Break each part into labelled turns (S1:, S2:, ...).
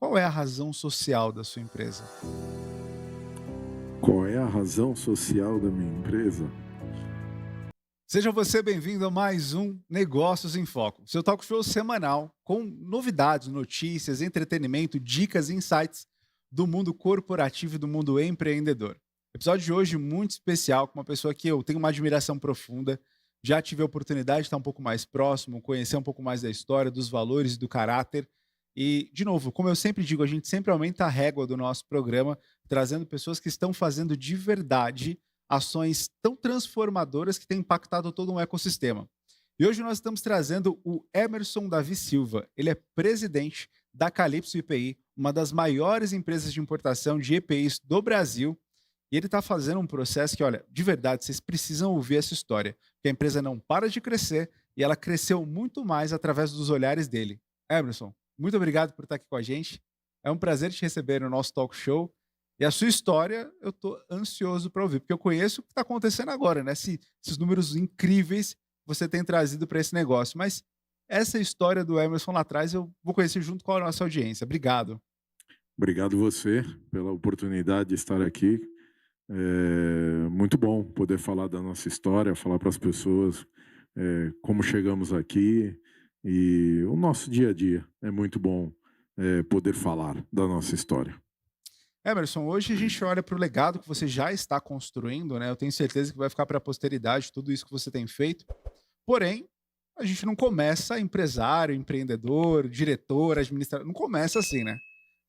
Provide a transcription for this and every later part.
S1: Qual é a razão social da sua empresa?
S2: Qual é a razão social da minha empresa?
S1: Seja você bem-vindo a mais um Negócios em Foco, seu talk show semanal com novidades, notícias, entretenimento, dicas e insights do mundo corporativo e do mundo empreendedor. Episódio de hoje muito especial com uma pessoa que eu tenho uma admiração profunda, já tive a oportunidade de estar um pouco mais próximo, conhecer um pouco mais da história, dos valores e do caráter. E, de novo, como eu sempre digo, a gente sempre aumenta a régua do nosso programa, trazendo pessoas que estão fazendo de verdade ações tão transformadoras que têm impactado todo um ecossistema. E hoje nós estamos trazendo o Emerson Davi Silva. Ele é presidente da Calypso IPI, uma das maiores empresas de importação de EPIs do Brasil. E ele está fazendo um processo que, olha, de verdade, vocês precisam ouvir essa história. Porque a empresa não para de crescer e ela cresceu muito mais através dos olhares dele. Emerson, muito obrigado por estar aqui com a gente. É um prazer te receber no nosso talk show. E a sua história, eu estou ansioso para ouvir, porque eu conheço o que está acontecendo agora, né? Esses números incríveis que você tem trazido para esse negócio. Mas essa história do Emerson lá atrás eu vou conhecer junto com a nossa audiência. Obrigado.
S2: Obrigado você pela oportunidade de estar aqui. É muito bom poder falar da nossa história, falar para as pessoas como chegamos aqui e o nosso dia a dia. É muito bom poder falar da nossa história.
S1: Emerson, hoje a gente olha para o legado que você já está construindo, né? Eu tenho certeza que vai ficar para a posteridade tudo isso que você tem feito. Porém, a gente não começa empresário, empreendedor, diretor, administrador. Não começa assim, né?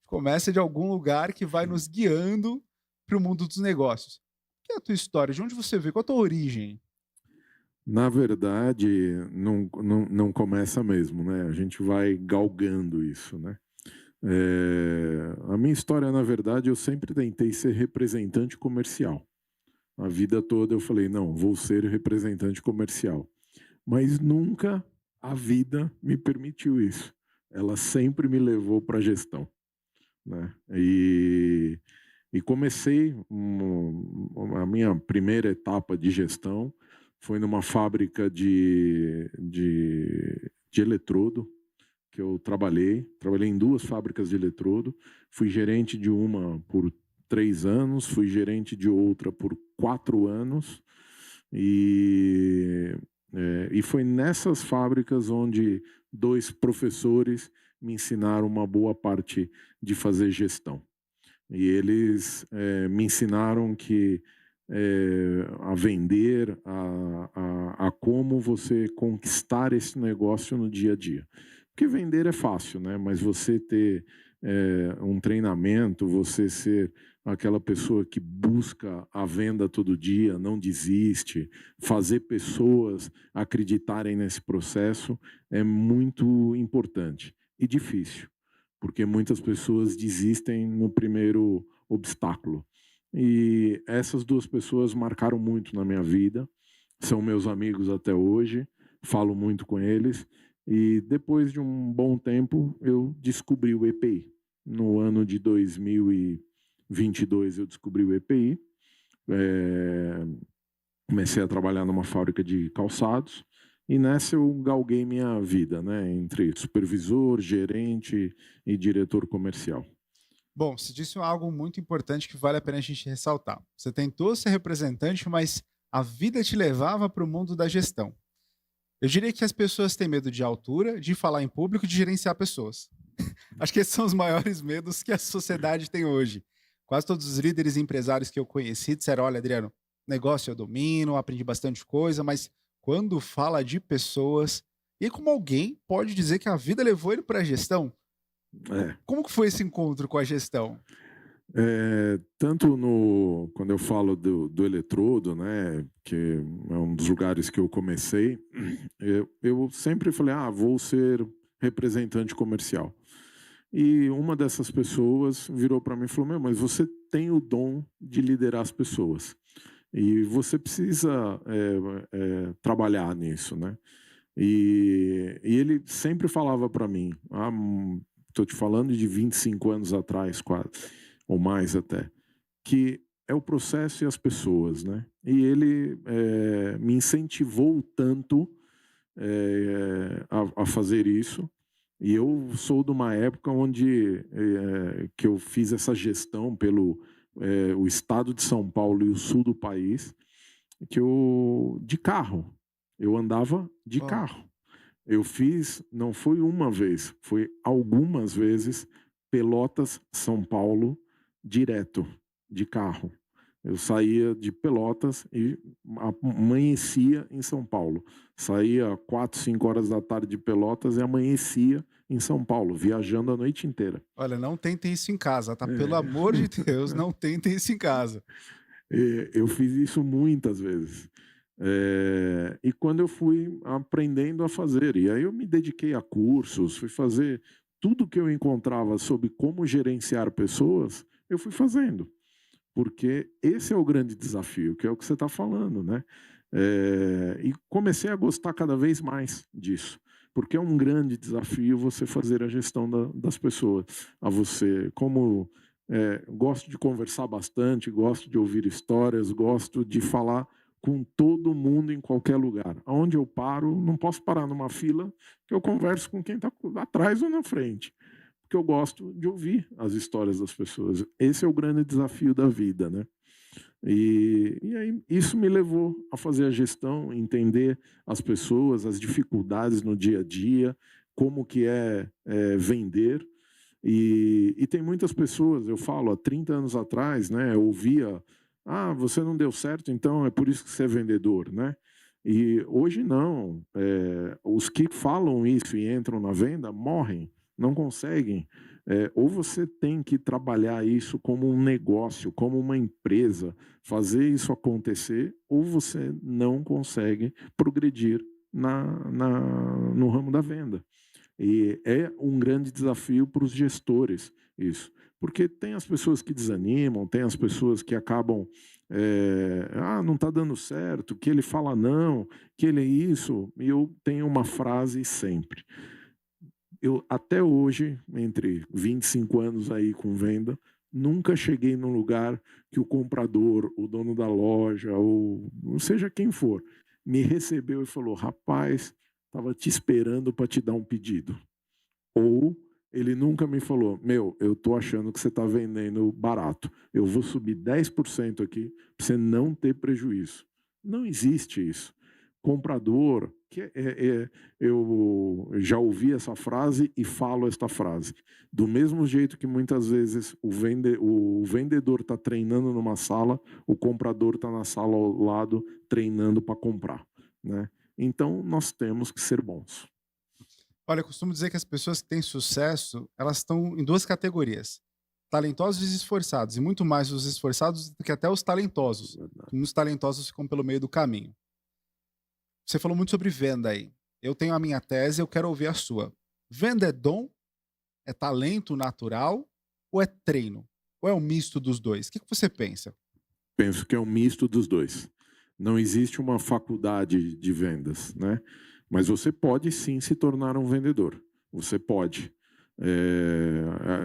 S1: Começa de algum lugar que vai nos guiando para o mundo dos negócios. O que é a tua história? De onde você veio? Qual a tua origem?
S2: Na verdade, não começa mesmo, né? A gente vai galgando isso, né? A minha história, na verdade, eu sempre tentei ser representante comercial. A vida toda eu falei, não, vou ser representante comercial. Mas nunca a vida me permitiu isso. Ela sempre me levou para a gestão, né? E comecei a minha primeira etapa de gestão foi numa fábrica de eletrodo que eu trabalhei em duas fábricas de eletrodo, fui gerente de uma por 3 anos, fui gerente de outra por 4 anos, e, e foi nessas fábricas onde dois professores me ensinaram uma boa parte de fazer gestão. E eles me ensinaram que a vender, a como você conquistar esse negócio no dia a dia. Porque vender é fácil, né? Mas você ter um treinamento, você ser aquela pessoa que busca a venda todo dia, não desiste, fazer pessoas acreditarem nesse processo é muito importante e difícil, porque muitas pessoas desistem no primeiro obstáculo. E essas duas pessoas marcaram muito na minha vida, são meus amigos até hoje, falo muito com eles, e depois de um bom tempo eu descobri o EPI. No ano de 2022 eu descobri o EPI, comecei a trabalhar numa fábrica de calçados, e nessa eu galguei minha vida, né, entre supervisor, gerente e diretor comercial.
S1: Bom, você disse algo muito importante que vale a pena a gente ressaltar. Você tentou ser representante, mas a vida te levava para o mundo da gestão. Eu diria que as pessoas têm medo de altura, de falar em público, de gerenciar pessoas. Acho que esses são os maiores medos que a sociedade tem hoje. Quase todos os líderes e empresários que eu conheci disseram: olha, Adriano, negócio eu domino, aprendi bastante coisa, mas quando fala de pessoas, e como alguém pode dizer que a vida levou ele para a gestão?
S2: É.
S1: Como que foi esse encontro com a gestão?
S2: Tanto no, quando eu falo do eletrodo, né, que é um dos lugares que eu comecei, eu sempre falei, vou ser representante comercial. E uma dessas pessoas virou para mim e falou, mas você tem o dom de liderar as pessoas. E você precisa trabalhar nisso, né? E ele sempre falava para mim, estou te falando de 25 anos atrás, quase, ou mais até, que é o processo e as pessoas, né? E ele me incentivou tanto a fazer isso, E eu sou de uma época onde que eu fiz essa gestão pelo o estado de São Paulo e o sul do país, que eu de carro. Eu andava de
S1: Ó,
S2: carro. Eu fiz, não foi uma vez, foi algumas vezes, Pelotas, São Paulo, direto, de carro. Eu saía de Pelotas e amanhecia em São Paulo. Saía 4, 5 horas da tarde de Pelotas e amanhecia em São Paulo, viajando a noite inteira.
S1: olha, não tentem isso em casa, tá? Pelo
S2: É.
S1: amor de Deus, não tentem isso em casa.
S2: Eu fiz isso muitas vezes. E quando eu fui aprendendo a fazer, e aí eu me dediquei a cursos, fui fazer tudo que eu encontrava sobre como gerenciar pessoas, eu fui fazendo, porque esse é o grande desafio, que é o que você está falando, né? E comecei a gostar cada vez mais disso, porque é um grande desafio você fazer a gestão das pessoas. A você, como gosto de conversar bastante, gosto de ouvir histórias, gosto de falar com todo mundo em qualquer lugar. Aonde eu paro, não posso parar numa fila, que eu converso com quem está atrás ou na frente, porque eu gosto de ouvir as histórias das pessoas. Esse é o grande desafio da vida, né? E aí isso me levou a fazer a gestão, entender as pessoas, as dificuldades no dia a dia, como que é vender. E tem muitas pessoas, eu falo, há 30 anos atrás, né, eu ouvia, você não deu certo, então é por isso que você é vendedor, né? E hoje não, os que falam isso e entram na venda morrem, não conseguem. Ou você tem que trabalhar isso como um negócio, como uma empresa, fazer isso acontecer, ou você não consegue progredir no ramo da venda. E é um grande desafio para os gestores isso, porque tem as pessoas que desanimam, tem as pessoas que acabam, não está dando certo, que ele fala não, que ele é isso. E eu tenho uma frase sempre. Eu até hoje, entre 25 anos aí com venda, nunca cheguei num lugar que o comprador, o dono da loja, ou seja quem for, me recebeu e falou: rapaz, estava te esperando para te dar um pedido. Ou ele nunca me falou: meu, eu tô achando que você está vendendo barato, eu vou subir 10% aqui para você não ter prejuízo. Não existe isso. Comprador, eu já ouvi essa frase e falo esta frase. Do mesmo jeito que muitas vezes o vendedor está treinando numa sala, o comprador está na sala ao lado treinando para comprar, né? Então nós temos que ser bons.
S1: Olha, eu costumo dizer que as pessoas que têm sucesso, elas estão em 2 categorias: talentosos e esforçados, e muito mais os esforçados do que até os talentosos. Muitos talentosos ficam pelo meio do caminho. Você falou muito sobre venda aí. Eu tenho a minha tese, eu quero ouvir a sua. Venda é dom? É talento natural? Ou é treino? Ou é um misto dos 2? O que você pensa?
S2: Penso que é um misto dos dois. Não existe uma faculdade de vendas, né? Mas você pode sim se tornar um vendedor. Você pode.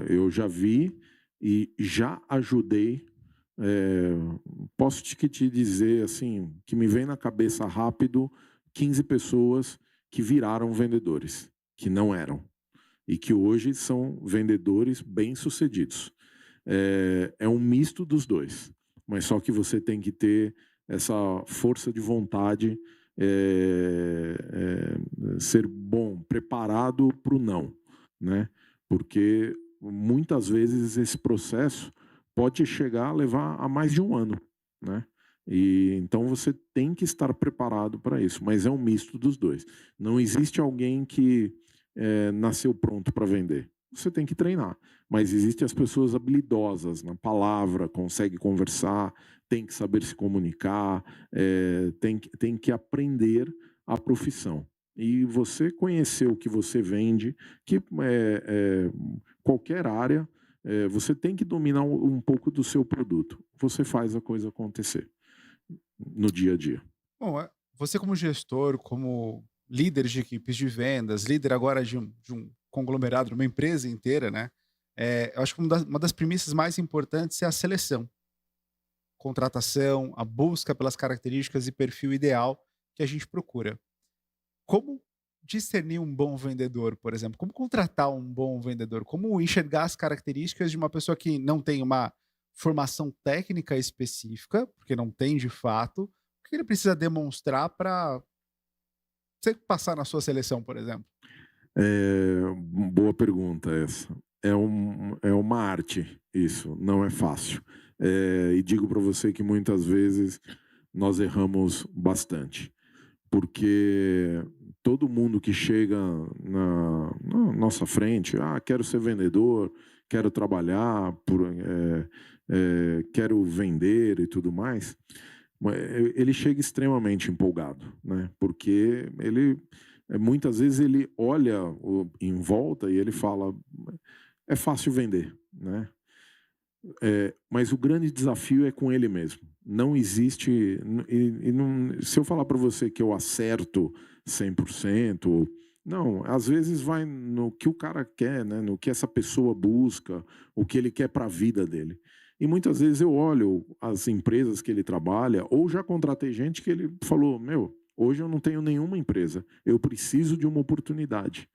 S2: Eu já vi e já ajudei. é, Posso te dizer assim, que me vem na cabeça rápido 15 pessoas que viraram vendedores, que não eram, e que hoje são vendedores bem-sucedidos. É um misto dos dois, mas só que você tem que ter essa força de vontade, ser bom, preparado para o não, né? Porque muitas vezes esse processo pode chegar a levar a mais de um ano, né? E então você tem que estar preparado para isso, mas é um misto dos dois. Não existe alguém que nasceu pronto para vender. Você tem que treinar. Mas existem as pessoas habilidosas na palavra, consegue conversar, tem que saber se comunicar, tem que aprender a profissão. E você conhecer o que você vende, que qualquer área, você tem que dominar um pouco do seu produto. Você faz a coisa acontecer no dia a dia.
S1: Bom, você como gestor, como líder de equipes de vendas, líder agora de um conglomerado, de uma empresa inteira, né? Eu acho que uma das premissas mais importantes é a seleção, contratação, a busca pelas características e perfil ideal que a gente procura. Como discernir um bom vendedor, por exemplo? Como contratar um bom vendedor? Como enxergar as características de uma pessoa que não tem uma formação técnica específica, porque não tem de fato, o que ele precisa demonstrar para você passar na sua seleção, por exemplo?
S2: Boa pergunta essa. É uma arte isso, não é fácil. E digo para você que muitas vezes nós erramos bastante, porque todo mundo que chega na nossa frente, quero ser vendedor, quero trabalhar, quero vender e tudo mais, ele chega extremamente empolgado, né? Porque ele muitas vezes ele olha em volta e ele fala, é fácil vender, né? Mas o grande desafio é com ele mesmo. Não existe. Se eu falar para você que eu acerto 100%, não, às vezes vai no que o cara quer, né? No que essa pessoa busca, o que ele quer para a vida dele. E muitas vezes eu olho as empresas que ele trabalha, ou já contratei gente que ele falou: Meu, hoje eu não tenho nenhuma empresa, eu preciso de uma oportunidade.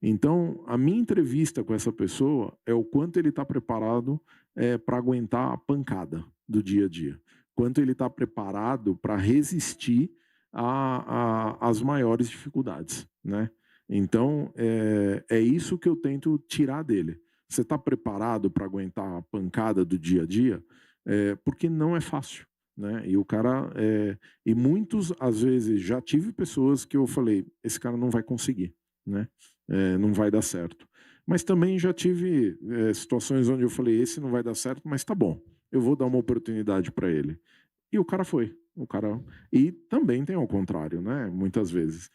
S2: Então, a minha entrevista com essa pessoa é o quanto ele está preparado para aguentar a pancada do dia a dia. Quanto ele está preparado para resistir às maiores dificuldades, né? Então, é isso que eu tento tirar dele. Você está preparado para aguentar a pancada do dia a dia? Porque não é fácil, né? E o cara... e muitos, às vezes, já tive pessoas que eu falei, esse cara não vai conseguir, né? Não vai dar certo. Mas também já tive situações onde eu falei, esse não vai dar certo, mas tá bom, eu vou dar uma oportunidade para ele. E o cara foi. E também tem ao contrário, né? Muitas vezes.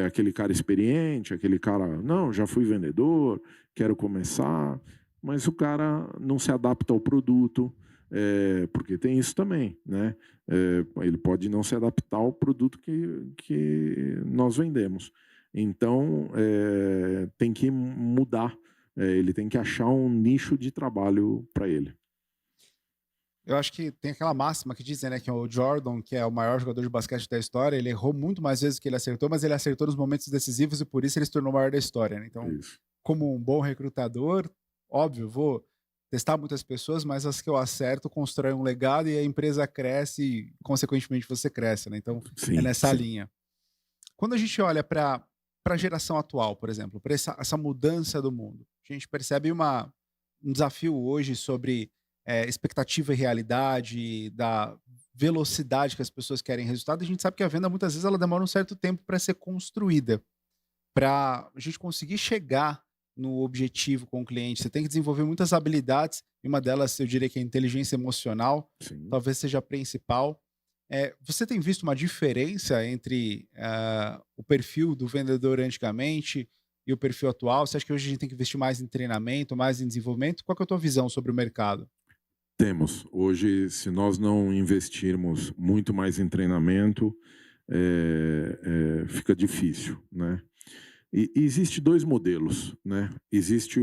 S2: Aquele cara experiente, aquele cara, não, já fui vendedor, quero começar, mas o cara não se adapta ao produto, porque tem isso também, né? Ele pode não se adaptar ao produto que nós vendemos. Então, tem que mudar. Ele tem que achar um nicho de trabalho para ele.
S1: Eu acho que tem aquela máxima que dizem, né, que o Jordan, que é o maior jogador de basquete da história, ele errou muito mais vezes que ele acertou, mas ele acertou nos momentos decisivos e por isso ele se tornou o maior da história, né? Então,
S2: Isso.
S1: como um bom recrutador, óbvio, vou testar muitas pessoas, mas as que eu acerto constroem um legado e a empresa cresce e, consequentemente, você cresce, né? Então, é
S2: Sim,
S1: nessa
S2: sim.
S1: linha. Quando a gente olha para a geração atual, por exemplo, para essa mudança do mundo, a gente percebe um desafio hoje sobre expectativa e realidade, da velocidade que as pessoas querem resultado. A gente sabe que a venda, muitas vezes, ela demora um certo tempo para ser construída. Para a gente conseguir chegar no objetivo com o cliente, você tem que desenvolver muitas habilidades, e uma delas eu diria que é a inteligência emocional,
S2: Sim.
S1: talvez seja a principal. Você tem visto uma diferença entre o perfil do vendedor antigamente e o perfil atual? Você acha que hoje a gente tem que investir mais em treinamento, mais em desenvolvimento? Qual que é a tua visão sobre o mercado?
S2: Temos. Hoje, se nós não investirmos muito mais em treinamento, fica difícil, né? E existe dois modelos, né? Existe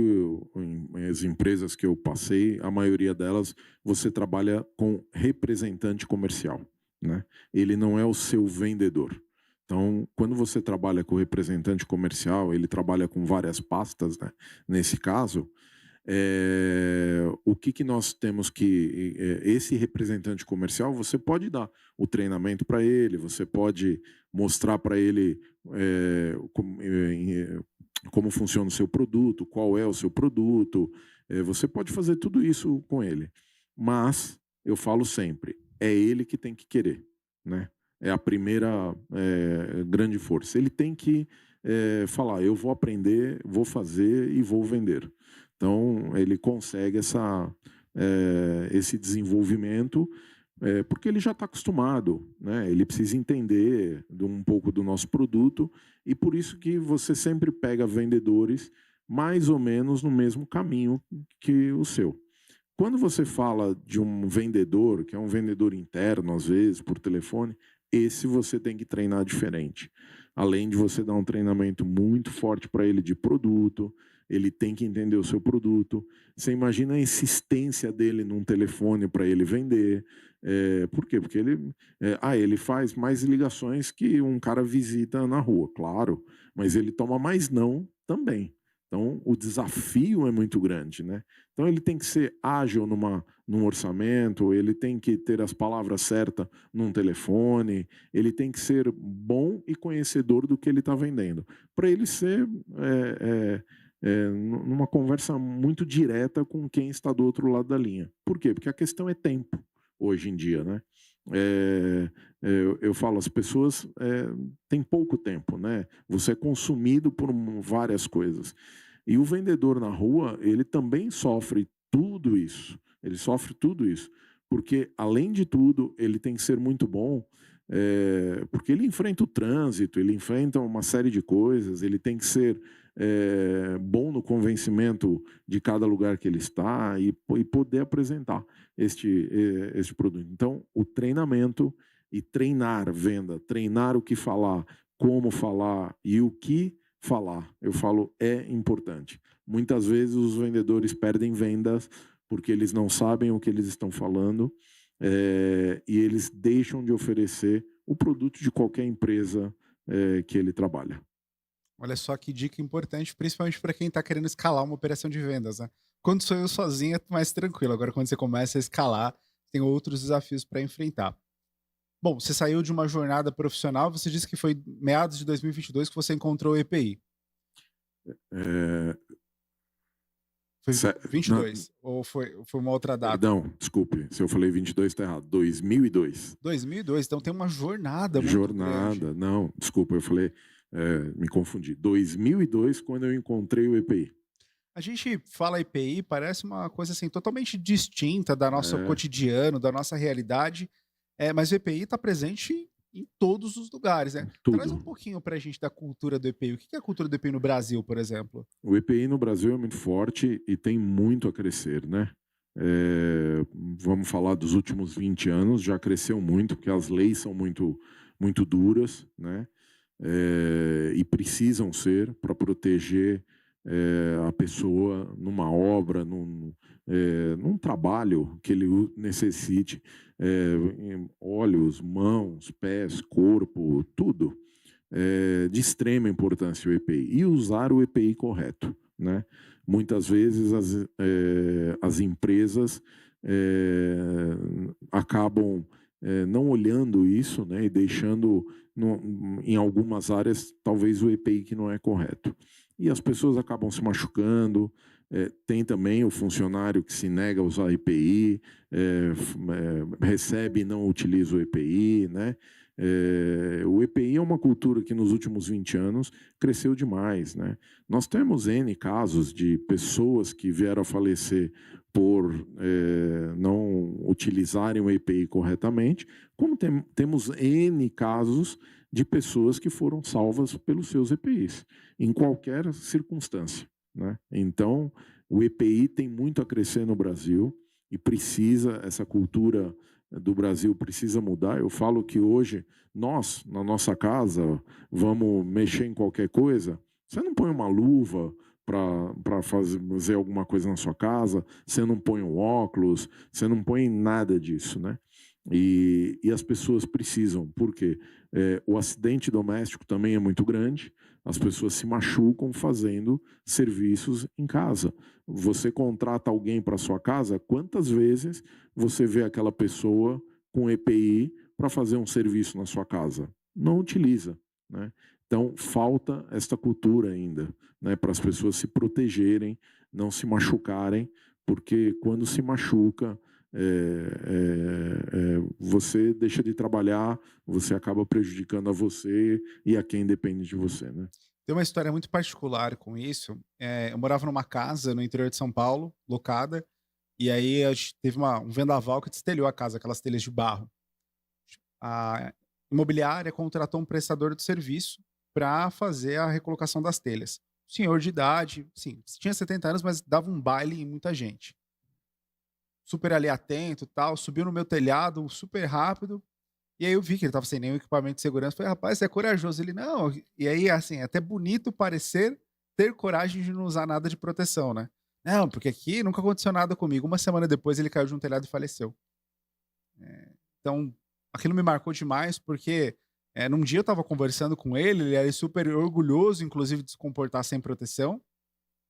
S2: as empresas que eu passei, a maioria delas você trabalha com representante comercial, né? Ele não é o seu vendedor. Então, quando você trabalha com representante comercial, ele trabalha com várias pastas, né? Nesse caso, o que nós temos que... esse representante comercial, você pode dar o treinamento para ele, você pode mostrar para ele como funciona o seu produto, qual é o seu produto, você pode fazer tudo isso com ele. Mas, eu falo sempre, é ele que tem que querer, né? É a primeira grande força. Ele tem que falar, eu vou aprender, vou fazer e vou vender. Então, ele consegue esse desenvolvimento porque ele já está acostumado, né? Ele precisa entender um pouco do nosso produto e por isso que você sempre pega vendedores mais ou menos no mesmo caminho que o seu. Quando você fala de um vendedor, que é um vendedor interno, às vezes, por telefone, esse você tem que treinar diferente. Além de você dar um treinamento muito forte para ele de produto, ele tem que entender o seu produto. Você imagina a insistência dele num telefone para ele vender. Por quê? Porque ele faz mais ligações que um cara visita na rua, claro, mas ele toma mais não também. Então, o desafio é muito grande, né? Então, ele tem que ser ágil num orçamento, ele tem que ter as palavras certas num telefone, ele tem que ser bom e conhecedor do que ele está vendendo, para ele ser numa conversa muito direta com quem está do outro lado da linha. Por quê? Porque a questão é tempo, hoje em dia, né? Eu falo, as pessoas têm pouco tempo, né? Você é consumido por várias coisas. E o vendedor na rua, ele também sofre tudo isso. Ele sofre tudo isso. Porque, além de tudo, ele tem que ser muito bom, porque ele enfrenta o trânsito, ele enfrenta uma série de coisas, ele tem que ser bom no convencimento de cada lugar que ele está e poder apresentar este produto. Então, o treinamento e treinar venda, treinar o que falar, como falar e o que falar, eu falo, é importante. Muitas vezes os vendedores perdem vendas porque eles não sabem o que eles estão falando e eles deixam de oferecer o produto de qualquer empresa que ele trabalha.
S1: Olha só que dica importante, principalmente para quem está querendo escalar uma operação de vendas, né? Quando sou eu sozinho é mais tranquilo, agora quando você começa a escalar, tem outros desafios para enfrentar. Bom, você saiu de uma jornada profissional, você disse que foi meados de 2022 que você encontrou o EPI.
S2: É,
S1: Foi
S2: não,
S1: 22 ou foi uma outra data?
S2: perdão, desculpe, se eu falei 22 está errado, 2002.
S1: 2002, então tem uma jornada muito grande.
S2: Jornada, não, desculpa, eu falei, me confundi. 2002, quando eu encontrei o EPI.
S1: A gente fala EPI, parece uma coisa assim totalmente distinta da nosso
S2: É,
S1: cotidiano, da nossa realidade, mas o EPI está presente em todos os lugares, né? Traz um
S2: tudo.
S1: pouquinho para a gente da cultura do EPI. O que é a cultura do EPI no Brasil, por exemplo?
S2: O EPI no Brasil é muito forte e tem muito a crescer, né? Vamos falar dos últimos 20 anos, já cresceu muito, porque as leis são muito, muito duras, né? E precisam ser para proteger a pessoa numa obra, num trabalho que ele necessite, em olhos, mãos, pés, corpo, tudo. De extrema importância o EPI e usar o EPI correto, né? Muitas vezes as empresas acabam não olhando isso, né, e deixando em algumas áreas talvez o EPI que não é correto. E as pessoas acabam se machucando. Tem também o funcionário que se nega a usar EPI, recebe e não utiliza o EPI, né? O EPI é uma cultura que nos últimos 20 anos cresceu demais, né? Nós temos N casos de pessoas que vieram a falecer por não utilizarem o EPI corretamente, como temos N casos de pessoas que foram salvas pelos seus EPIs, em qualquer circunstância, né? Então, o EPI tem muito a crescer no Brasil e essa cultura do Brasil precisa mudar. Eu falo que hoje, nós, na nossa casa, vamos mexer em qualquer coisa, você não põe uma luva para fazer alguma coisa na sua casa, você não põe um óculos, você não põe nada disso, né? E as pessoas precisam, porque o acidente doméstico também é muito grande, as pessoas se machucam fazendo serviços em casa. Você contrata alguém para sua casa, quantas vezes você vê aquela pessoa com EPI para fazer um serviço na sua casa? Não utiliza, né? Então, falta esta cultura ainda, né, para as pessoas se protegerem, não se machucarem, porque quando se machuca, você deixa de trabalhar, você acaba prejudicando a você e a quem depende de você, né?
S1: Tem uma história muito particular com isso. Eu morava numa casa no interior de São Paulo, locada, e aí a gente teve um vendaval que destelhou a casa, aquelas telhas de barro. A imobiliária contratou um prestador de serviço para fazer a recolocação das telhas. Senhor de idade, sim, tinha 70 anos, mas dava um baile em muita gente. Super ali atento, tal, subiu no meu telhado super rápido. E aí eu vi que ele estava sem nenhum equipamento de segurança. Falei, rapaz, você é corajoso. Ele, não. E aí, assim, é até bonito parecer ter coragem de não usar nada de proteção, né? Não, porque aqui nunca aconteceu nada comigo. Uma semana depois ele caiu de um telhado e faleceu. Então, aquilo me marcou demais, porque num dia eu estava conversando com ele era super orgulhoso, inclusive, de se comportar sem proteção.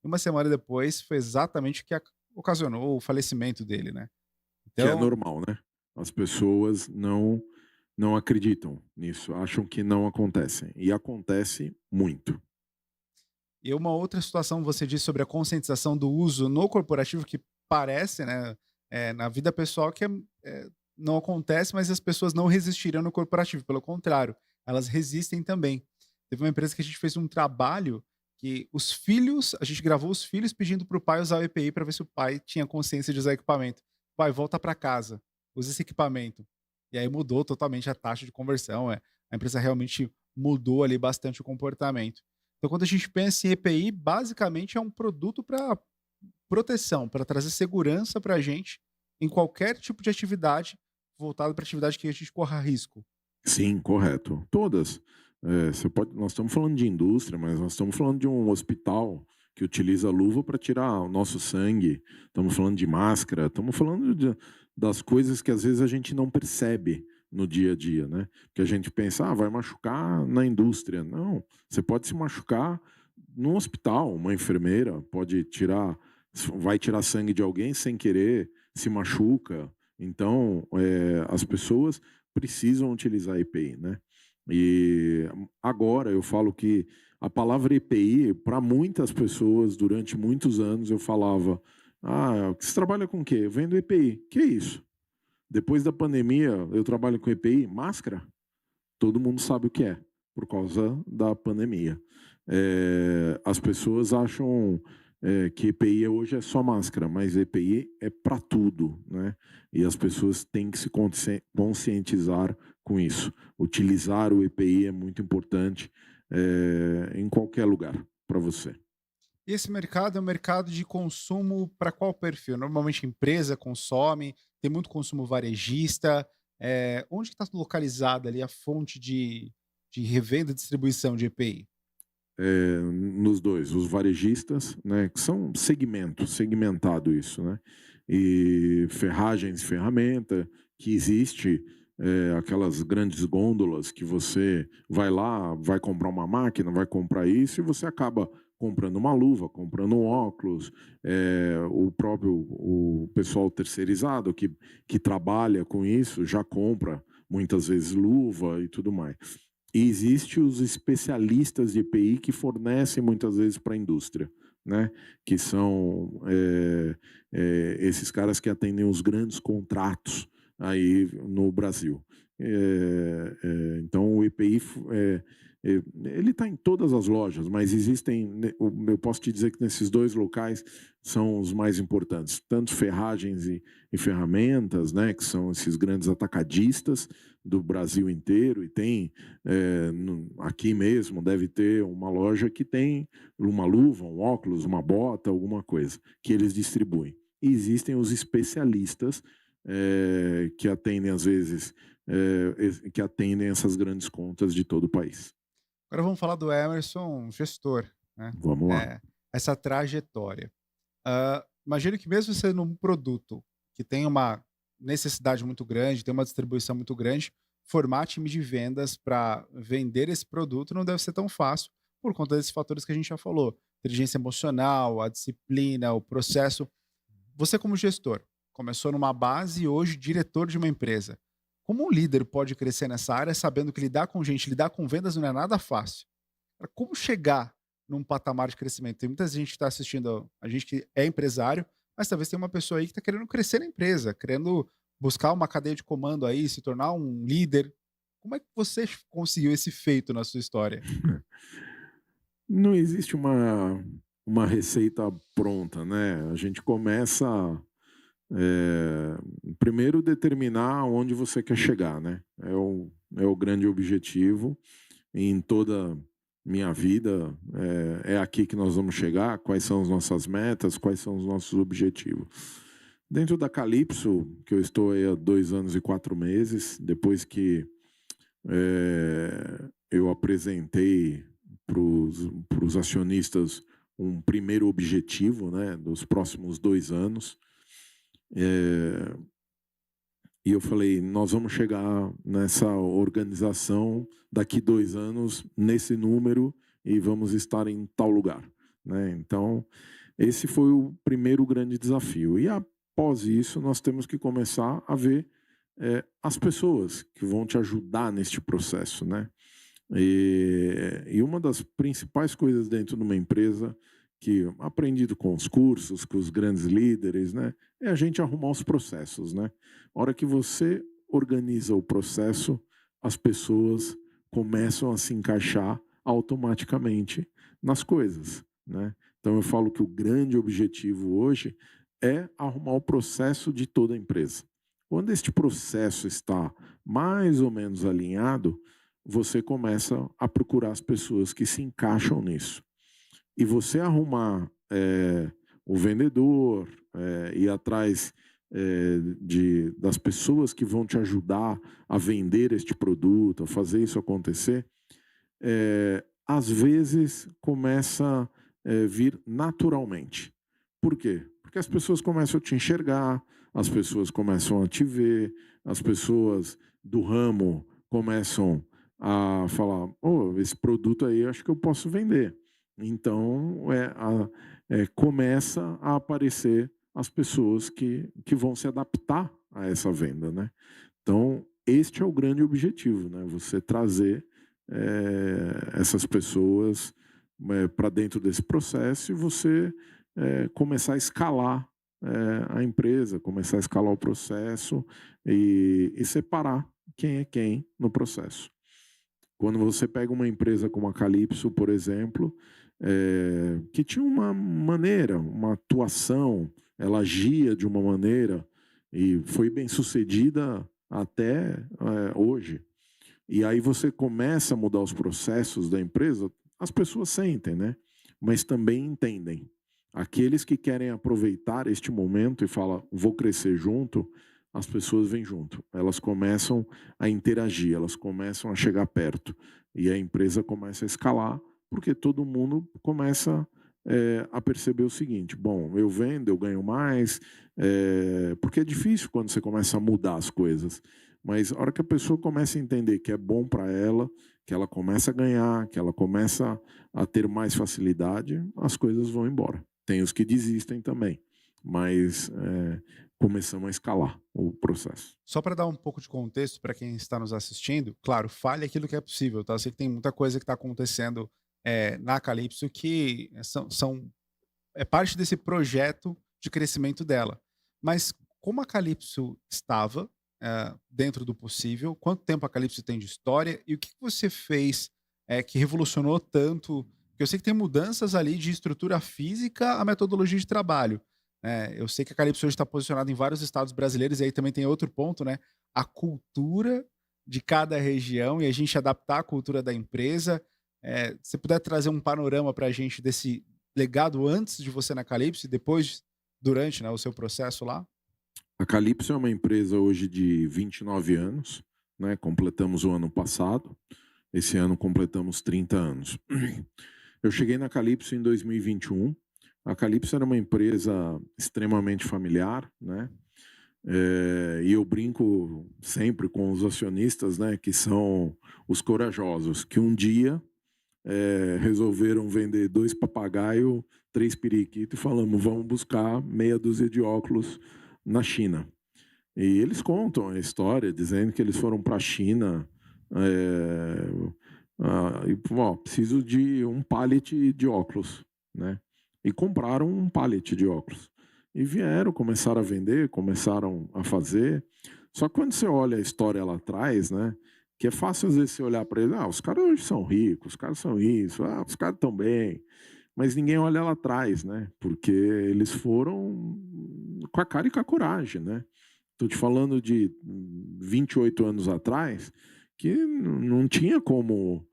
S1: Uma semana depois, foi exatamente o que ocasionou o falecimento dele, né.
S2: Que é
S1: Então,
S2: normal, né? As pessoas não acreditam nisso, acham que não acontecem, e acontece muito.
S1: e uma outra situação, você disse sobre a conscientização do uso no corporativo, que parece, né, na vida pessoal que não acontece, mas as pessoas não resistirão no corporativo, pelo contrário, elas resistem também. Teve uma empresa que a gente fez um trabalho que os filhos a gente gravou os filhos pedindo para o pai usar o EPI para ver se o pai tinha consciência de usar equipamento. "Pai, volta para casa, usa esse equipamento". E aí mudou totalmente a taxa de conversão, a empresa realmente mudou ali bastante o comportamento. Então, quando a gente pensa em EPI, basicamente é um produto para proteção, para trazer segurança para a gente em qualquer tipo de atividade, voltado para atividade que a gente corra risco.
S2: Sim, correto. Todas. Nós estamos falando de indústria, mas nós estamos falando de um hospital que utiliza luva para tirar o nosso sangue. Estamos falando de máscara. Estamos falando das coisas que às vezes a gente não percebe no dia a dia, né? Que a gente pensa, vai machucar na indústria. Não, você pode se machucar num hospital. Uma enfermeira pode vai tirar sangue de alguém sem querer, se machuca. Então, as pessoas precisam utilizar EPI, né? E agora eu falo que a palavra EPI, para muitas pessoas, durante muitos anos, eu falava: você trabalha com o quê? Eu vendo EPI. Que é isso? Depois da pandemia, eu trabalho com EPI, máscara. Todo mundo sabe o que é, por causa da pandemia. As pessoas acham que EPI hoje é só máscara, mas EPI é para tudo, né? E as pessoas têm que se conscientizar com isso. Utilizar o EPI é muito importante em qualquer lugar para você.
S1: E esse mercado é um mercado de consumo para qual perfil? Normalmente empresa consome, tem muito consumo varejista. Onde que está localizada ali a fonte de revenda e distribuição de EPI?
S2: Nos dois, os varejistas, né, que são segmentado isso, né? E ferragens, ferramenta, que existe aquelas grandes gôndolas que você vai lá, vai comprar uma máquina, vai comprar isso, e você acaba comprando uma luva, comprando um óculos, o pessoal terceirizado que trabalha com isso já compra muitas vezes luva e tudo mais. E existe os especialistas de EPI que fornecem muitas vezes para a indústria, né? Que são esses caras que atendem os grandes contratos aí no Brasil. Então o EPI ele está em todas as lojas, mas existem, eu posso te dizer que nesses dois locais são os mais importantes, tanto ferragens e ferramentas, né? Que são esses grandes atacadistas do Brasil inteiro, e tem aqui mesmo deve ter uma loja que tem uma luva, um óculos, uma bota, alguma coisa que eles distribuem. E existem os especialistas que atendem às vezes que atendem essas grandes contas de todo o país.
S1: Agora vamos falar do Emerson, gestor, né?
S2: Vamos lá.
S1: Essa trajetória. Imagino que mesmo sendo um produto que tem uma necessidade muito grande, tem uma distribuição muito grande, formar time de vendas para vender esse produto não deve ser tão fácil por conta desses fatores que a gente já falou. Inteligência emocional, a disciplina, o processo. Você como gestor, começou numa base e hoje diretor de uma empresa. Como um líder pode crescer nessa área sabendo que lidar com gente, lidar com vendas não é nada fácil? Cara, como chegar num patamar de crescimento? Tem muita gente que está assistindo a gente que é empresário, mas talvez tenha uma pessoa aí que está querendo crescer na empresa, querendo buscar uma cadeia de comando aí, se tornar um líder. Como é que você conseguiu esse feito na sua história?
S2: Não existe uma receita pronta, né? A gente começa primeiro determinar onde você quer chegar, né? É o grande objetivo em toda minha vida. É aqui que nós vamos chegar, quais são as nossas metas, quais são os nossos objetivos. Dentro da Calypso, que eu estou aí há 2 anos e 4 meses, depois que eu apresentei para os acionistas um primeiro objetivo, né, dos próximos 2 anos, E eu falei, nós vamos chegar nessa organização daqui 2 anos, nesse número, e vamos estar em tal lugar, né? Então, esse foi o primeiro grande desafio. E após isso, nós temos que começar a ver as pessoas que vão te ajudar neste processo, né? E uma das principais coisas dentro de uma empresa que aprendido com os cursos, com os grandes líderes, né, é a gente arrumar os processos, né? A hora que você organiza o processo, as pessoas começam a se encaixar automaticamente nas coisas, né? Então eu falo que o grande objetivo hoje é arrumar o processo de toda a empresa. Quando este processo está mais ou menos alinhado, você começa a procurar as pessoas que se encaixam nisso. E você arrumar o vendedor, ir atrás das pessoas que vão te ajudar a vender este produto, a fazer isso acontecer, às vezes começa a vir naturalmente. Por quê? Porque as pessoas começam a te enxergar, as pessoas começam a te ver, as pessoas do ramo começam a falar, oh, esse produto aí eu acho que eu posso vender. Então, começa a aparecer as pessoas que vão se adaptar a essa venda, né? Então, este é o grande objetivo, né? Você trazer essas pessoas para dentro desse processo e você começar a escalar a empresa, começar a escalar o processo e separar quem é quem no processo. Quando você pega uma empresa como a Calypso, por exemplo, que tinha uma maneira, uma atuação, ela agia de uma maneira e foi bem sucedida até hoje. E aí você começa a mudar os processos da empresa, as pessoas sentem, né? Mas também entendem. Aqueles que querem aproveitar este momento e falam, vou crescer junto, as pessoas vêm junto. Elas começam a interagir, elas começam a chegar perto. E a empresa começa a escalar, porque todo mundo começa a perceber o seguinte, bom, eu vendo, eu ganho mais, porque é difícil quando você começa a mudar as coisas. Mas a hora que a pessoa começa a entender que é bom para ela, que ela começa a ganhar, que ela começa a ter mais facilidade, as coisas vão embora. Tem os que desistem também, mas começamos a escalar o processo.
S1: Só para dar um pouco de contexto para quem está nos assistindo, claro, fale aquilo que é possível, tá? Eu sei que tem muita coisa que está acontecendo na Calypso que é parte desse projeto de crescimento dela. Mas como a Calypso estava dentro do possível, quanto tempo a Calypso tem de história e o que você fez que revolucionou tanto? Porque eu sei que tem mudanças ali de estrutura física à metodologia de trabalho. Eu sei que a Calypso hoje está posicionada em vários estados brasileiros, e aí também tem outro ponto, né? A cultura de cada região e a gente adaptar a cultura da empresa. Se puder trazer um panorama para a gente desse legado antes de você na Calypso e depois, durante, né, o seu processo lá?
S2: A Calypso é uma empresa hoje de 29 anos, né? Completamos o ano passado. Esse ano completamos 30 anos. Eu cheguei na Calypso em 2021. A Calypso era uma empresa extremamente familiar, né? E eu brinco sempre com os acionistas, né, que são os corajosos, que um dia resolveram vender 2 papagaios, 3 periquitos e falamos, vamos buscar meia dúzia de óculos na China. E eles contam a história, dizendo que eles foram para a China preciso de um pallet de óculos, né? E compraram um pallet de óculos. E vieram, começaram a vender, começaram a fazer. Só que quando você olha a história lá atrás, né? Que é fácil às vezes você olhar para eles, os caras hoje são ricos, os caras são isso, os caras estão bem. Mas ninguém olha lá atrás, né? Porque eles foram com a cara e com a coragem, né? Estou te falando de 28 anos atrás, que não tinha como...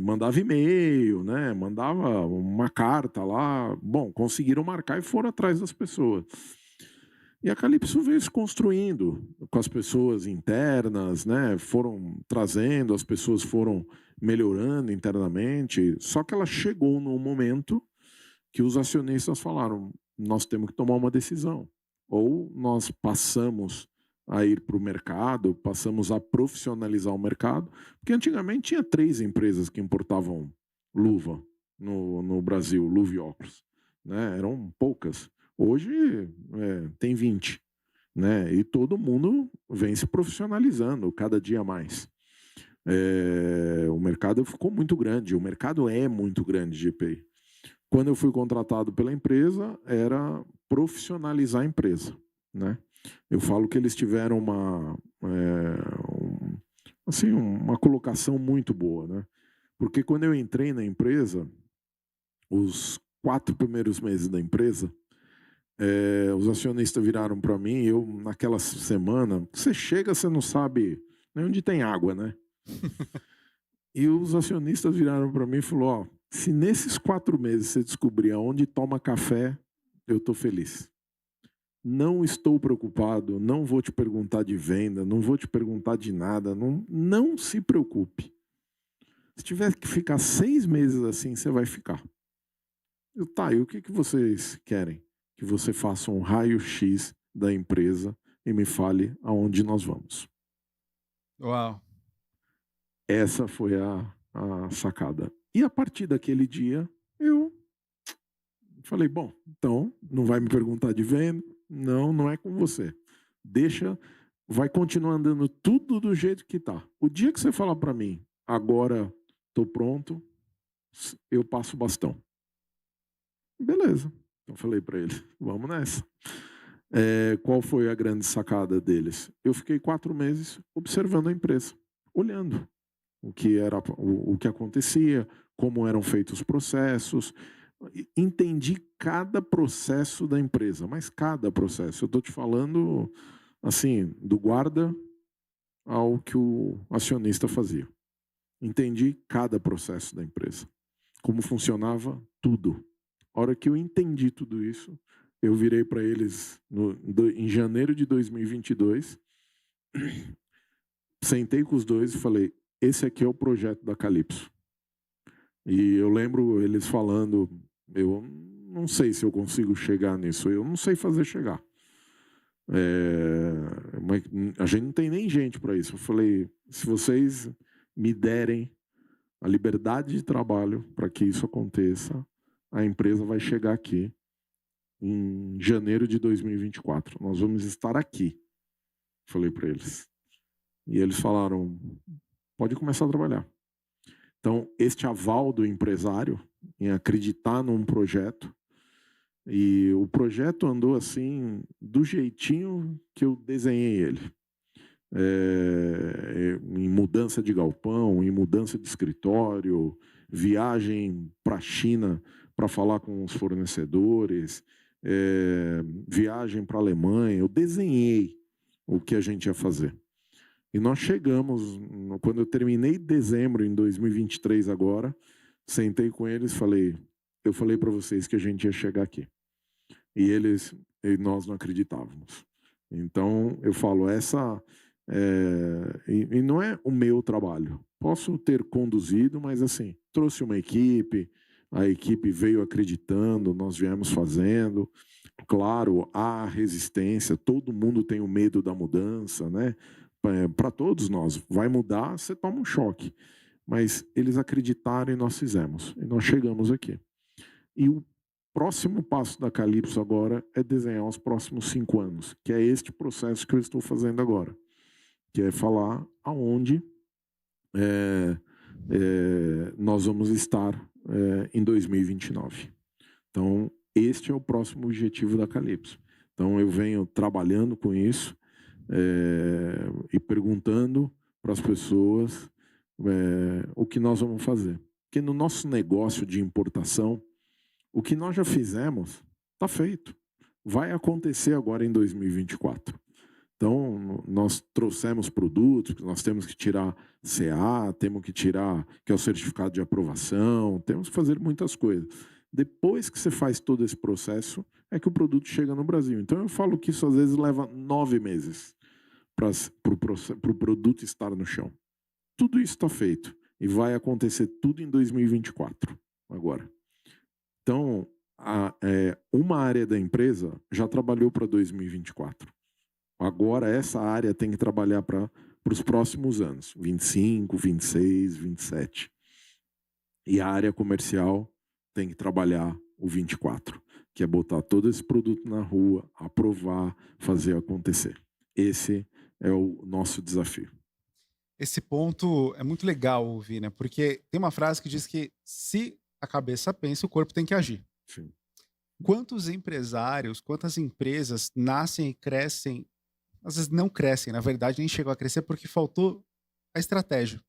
S2: mandava e-mail, né? Mandava uma carta lá. Bom, conseguiram marcar e foram atrás das pessoas. E a Calypso veio se construindo com as pessoas internas, né? Foram trazendo, as pessoas foram melhorando internamente. Só que ela chegou num momento que os acionistas falaram: nós temos que tomar uma decisão. Ou nós passamos a ir para o mercado, passamos a profissionalizar o mercado, porque antigamente tinha 3 empresas que importavam luva no Brasil, luva e óculos, né? Eram poucas. Hoje tem 20, né? E todo mundo vem se profissionalizando cada dia mais. O mercado ficou muito grande, o mercado é muito grande de EPI. Quando eu fui contratado pela empresa, era profissionalizar a empresa, né? Eu falo que eles tiveram uma colocação muito boa, né? Porque quando eu entrei na empresa, os 4 primeiros meses da empresa, os acionistas viraram para mim, eu naquela semana, você chega, você não sabe nem onde tem água, né? E os acionistas viraram para mim e falaram, se nesses 4 meses você descobrir aonde toma café, eu estou feliz. Não estou preocupado, não vou te perguntar de venda, não vou te perguntar de nada, não se preocupe. Se tiver que ficar 6 meses assim, você vai ficar. E o que vocês querem? Que você faça um raio-x da empresa e me fale aonde nós vamos.
S1: Uau.
S2: Essa foi a sacada. E a partir daquele dia, eu falei, bom, então não vai me perguntar de venda? Não é com você. Deixa, vai continuar andando tudo do jeito que está. O dia que você falar para mim, agora estou pronto, eu passo o bastão. Beleza. Então falei para ele, vamos nessa. Qual foi a grande sacada deles? Eu fiquei 4 meses observando a empresa, olhando o que acontecia, como eram feitos os processos, entendi cada processo da empresa, mas cada processo. Eu estou te falando assim, do guarda ao que o acionista fazia. Entendi cada processo da empresa, como funcionava tudo. A hora que eu entendi tudo isso, eu virei para eles em janeiro de 2022, sentei com os dois e falei, esse aqui é o projeto da Calypso. E eu lembro eles falando, eu não sei se eu consigo chegar nisso, eu não sei fazer chegar. Mas a gente não tem nem gente para isso. Eu falei, se vocês me derem a liberdade de trabalho para que isso aconteça, a empresa vai chegar aqui em janeiro de 2024. Nós vamos estar aqui. Falei para eles. E eles falaram, pode começar a trabalhar. Então, este aval do empresário em acreditar num projeto, e o projeto andou assim, do jeitinho que eu desenhei ele. Em mudança de galpão, em mudança de escritório, viagem para a China para falar com os fornecedores, viagem para a Alemanha. Eu desenhei o que a gente ia fazer. E nós chegamos, quando eu terminei dezembro em 2023 agora, sentei com eles, eu falei para vocês que a gente ia chegar aqui. E nós não acreditávamos. Então, eu falo, e não é o meu trabalho. Posso ter conduzido, mas assim, trouxe uma equipe, a equipe veio acreditando, nós viemos fazendo. Claro, há resistência, todo mundo tem o medo da mudança, né? Para todos nós, vai mudar, você toma um choque. Mas eles acreditaram e nós fizemos. E nós chegamos aqui. E o próximo passo da Calypso agora é desenhar os próximos 5 anos, que é este processo que eu estou fazendo agora, que é falar aonde nós vamos estar em 2029. Então, este é o próximo objetivo da Calypso. Então, eu venho trabalhando com isso e perguntando para as pessoas o que nós vamos fazer. Porque no nosso negócio de importação, o que nós já fizemos está feito. Vai acontecer agora em 2024. Então, nós trouxemos produtos, nós temos que tirar CA, temos que tirar, que é o certificado de aprovação, temos que fazer muitas coisas. Depois que você faz todo esse processo, é que o produto chega no Brasil. Então, eu falo que isso às vezes leva 9 meses para o produto estar no chão. Tudo isso está feito e vai acontecer tudo em 2024, agora. Então, uma área da empresa já trabalhou para 2024. agora essa área tem que trabalhar para os próximos anos, 25, 26, 27. E a área comercial tem que trabalhar o 24, que é botar todo esse produto na rua, aprovar, fazer acontecer. Esse é o nosso desafio.
S1: Esse ponto é muito legal ouvir, né? Porque tem uma frase que diz que se a cabeça pensa, o corpo tem que agir.
S2: Sim.
S1: Quantos empresários, quantas empresas nascem e crescem, às vezes não crescem, na verdade nem chegam a crescer porque faltou a estratégia.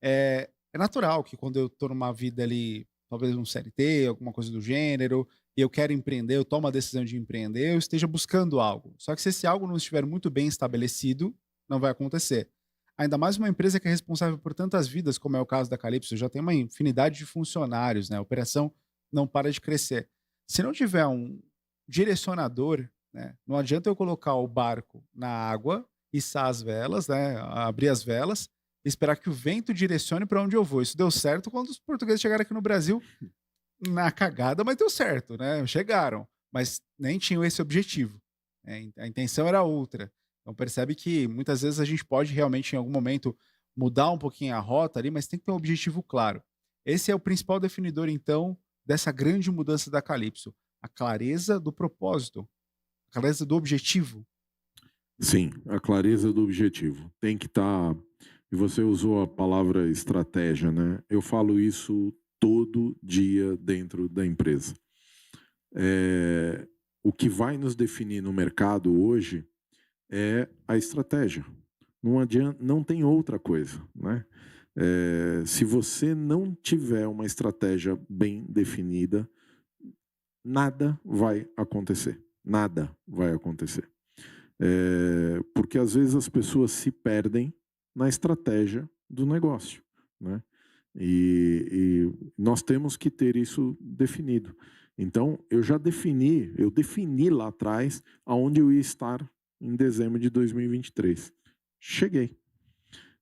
S1: É natural que quando eu tô numa vida ali, talvez um CLT, alguma coisa do gênero, e eu quero empreender, eu tomo a decisão de empreender, eu esteja buscando algo. Só que se esse algo não estiver muito bem estabelecido, não vai acontecer. Ainda mais uma empresa que é responsável por tantas vidas, como é o caso da Calypso, já tem uma infinidade de funcionários, né? A operação não para de crescer. Se não tiver um direcionador, né? Não adianta eu colocar o barco na água, içar as velas, né? Abrir as velas, e esperar que o vento direcione para onde eu vou. Isso deu certo quando os portugueses chegaram aqui no Brasil na cagada, mas deu certo, né? Chegaram, mas nem tinham esse objetivo. Né? A intenção era outra. Então percebe que muitas vezes a gente pode realmente, em algum momento, mudar um pouquinho a rota ali, mas tem que ter um objetivo claro. Esse é o principal definidor, então, dessa grande mudança da Calypso. A clareza do propósito, a clareza do objetivo.
S2: Sim, a clareza do objetivo. Tem que estar. E você usou a palavra estratégia, né? Eu falo isso todo dia dentro da empresa. O que vai nos definir no mercado hoje é a estratégia. Não adianta, não tem outra coisa, né? Se você não tiver uma estratégia bem definida, nada vai acontecer. Nada vai acontecer. Porque às vezes as pessoas se perdem na estratégia do negócio, né? E nós temos que ter isso definido. Então, eu defini lá atrás aonde eu ia estar em dezembro de 2023. Cheguei.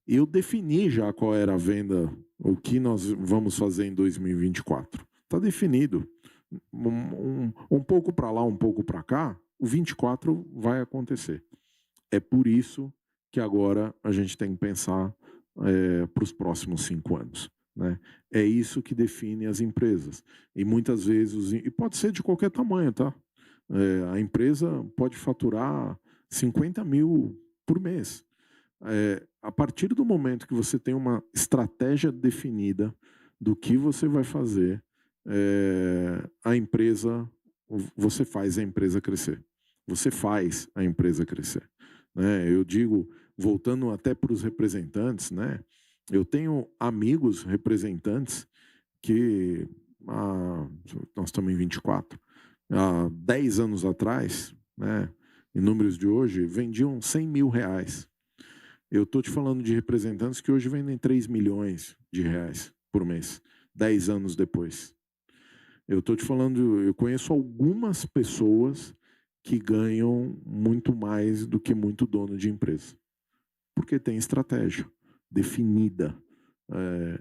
S2: Eu defini já qual era a venda, o que nós vamos fazer em 2024. Está definido. Um pouco para lá, um pouco para cá, o 24 vai acontecer. É por isso que agora a gente tem que pensar para os próximos 5 anos. Né? É isso que define as empresas. E muitas vezes, e pode ser de qualquer tamanho, tá? A empresa pode faturar 50 mil por mês. A partir do momento que você tem uma estratégia definida do que você vai fazer, você faz a empresa crescer. Você faz a empresa crescer. Né? Eu digo, voltando até para os representantes, né? Eu tenho amigos representantes que, nós estamos em 24, há 10 anos atrás, né, em números de hoje, vendiam 100 mil reais. Eu estou te falando de representantes que hoje vendem 3 milhões de reais por mês, 10 anos depois. Eu estou te falando, eu conheço algumas pessoas que ganham muito mais do que muito dono de empresa. Porque tem estratégia definida.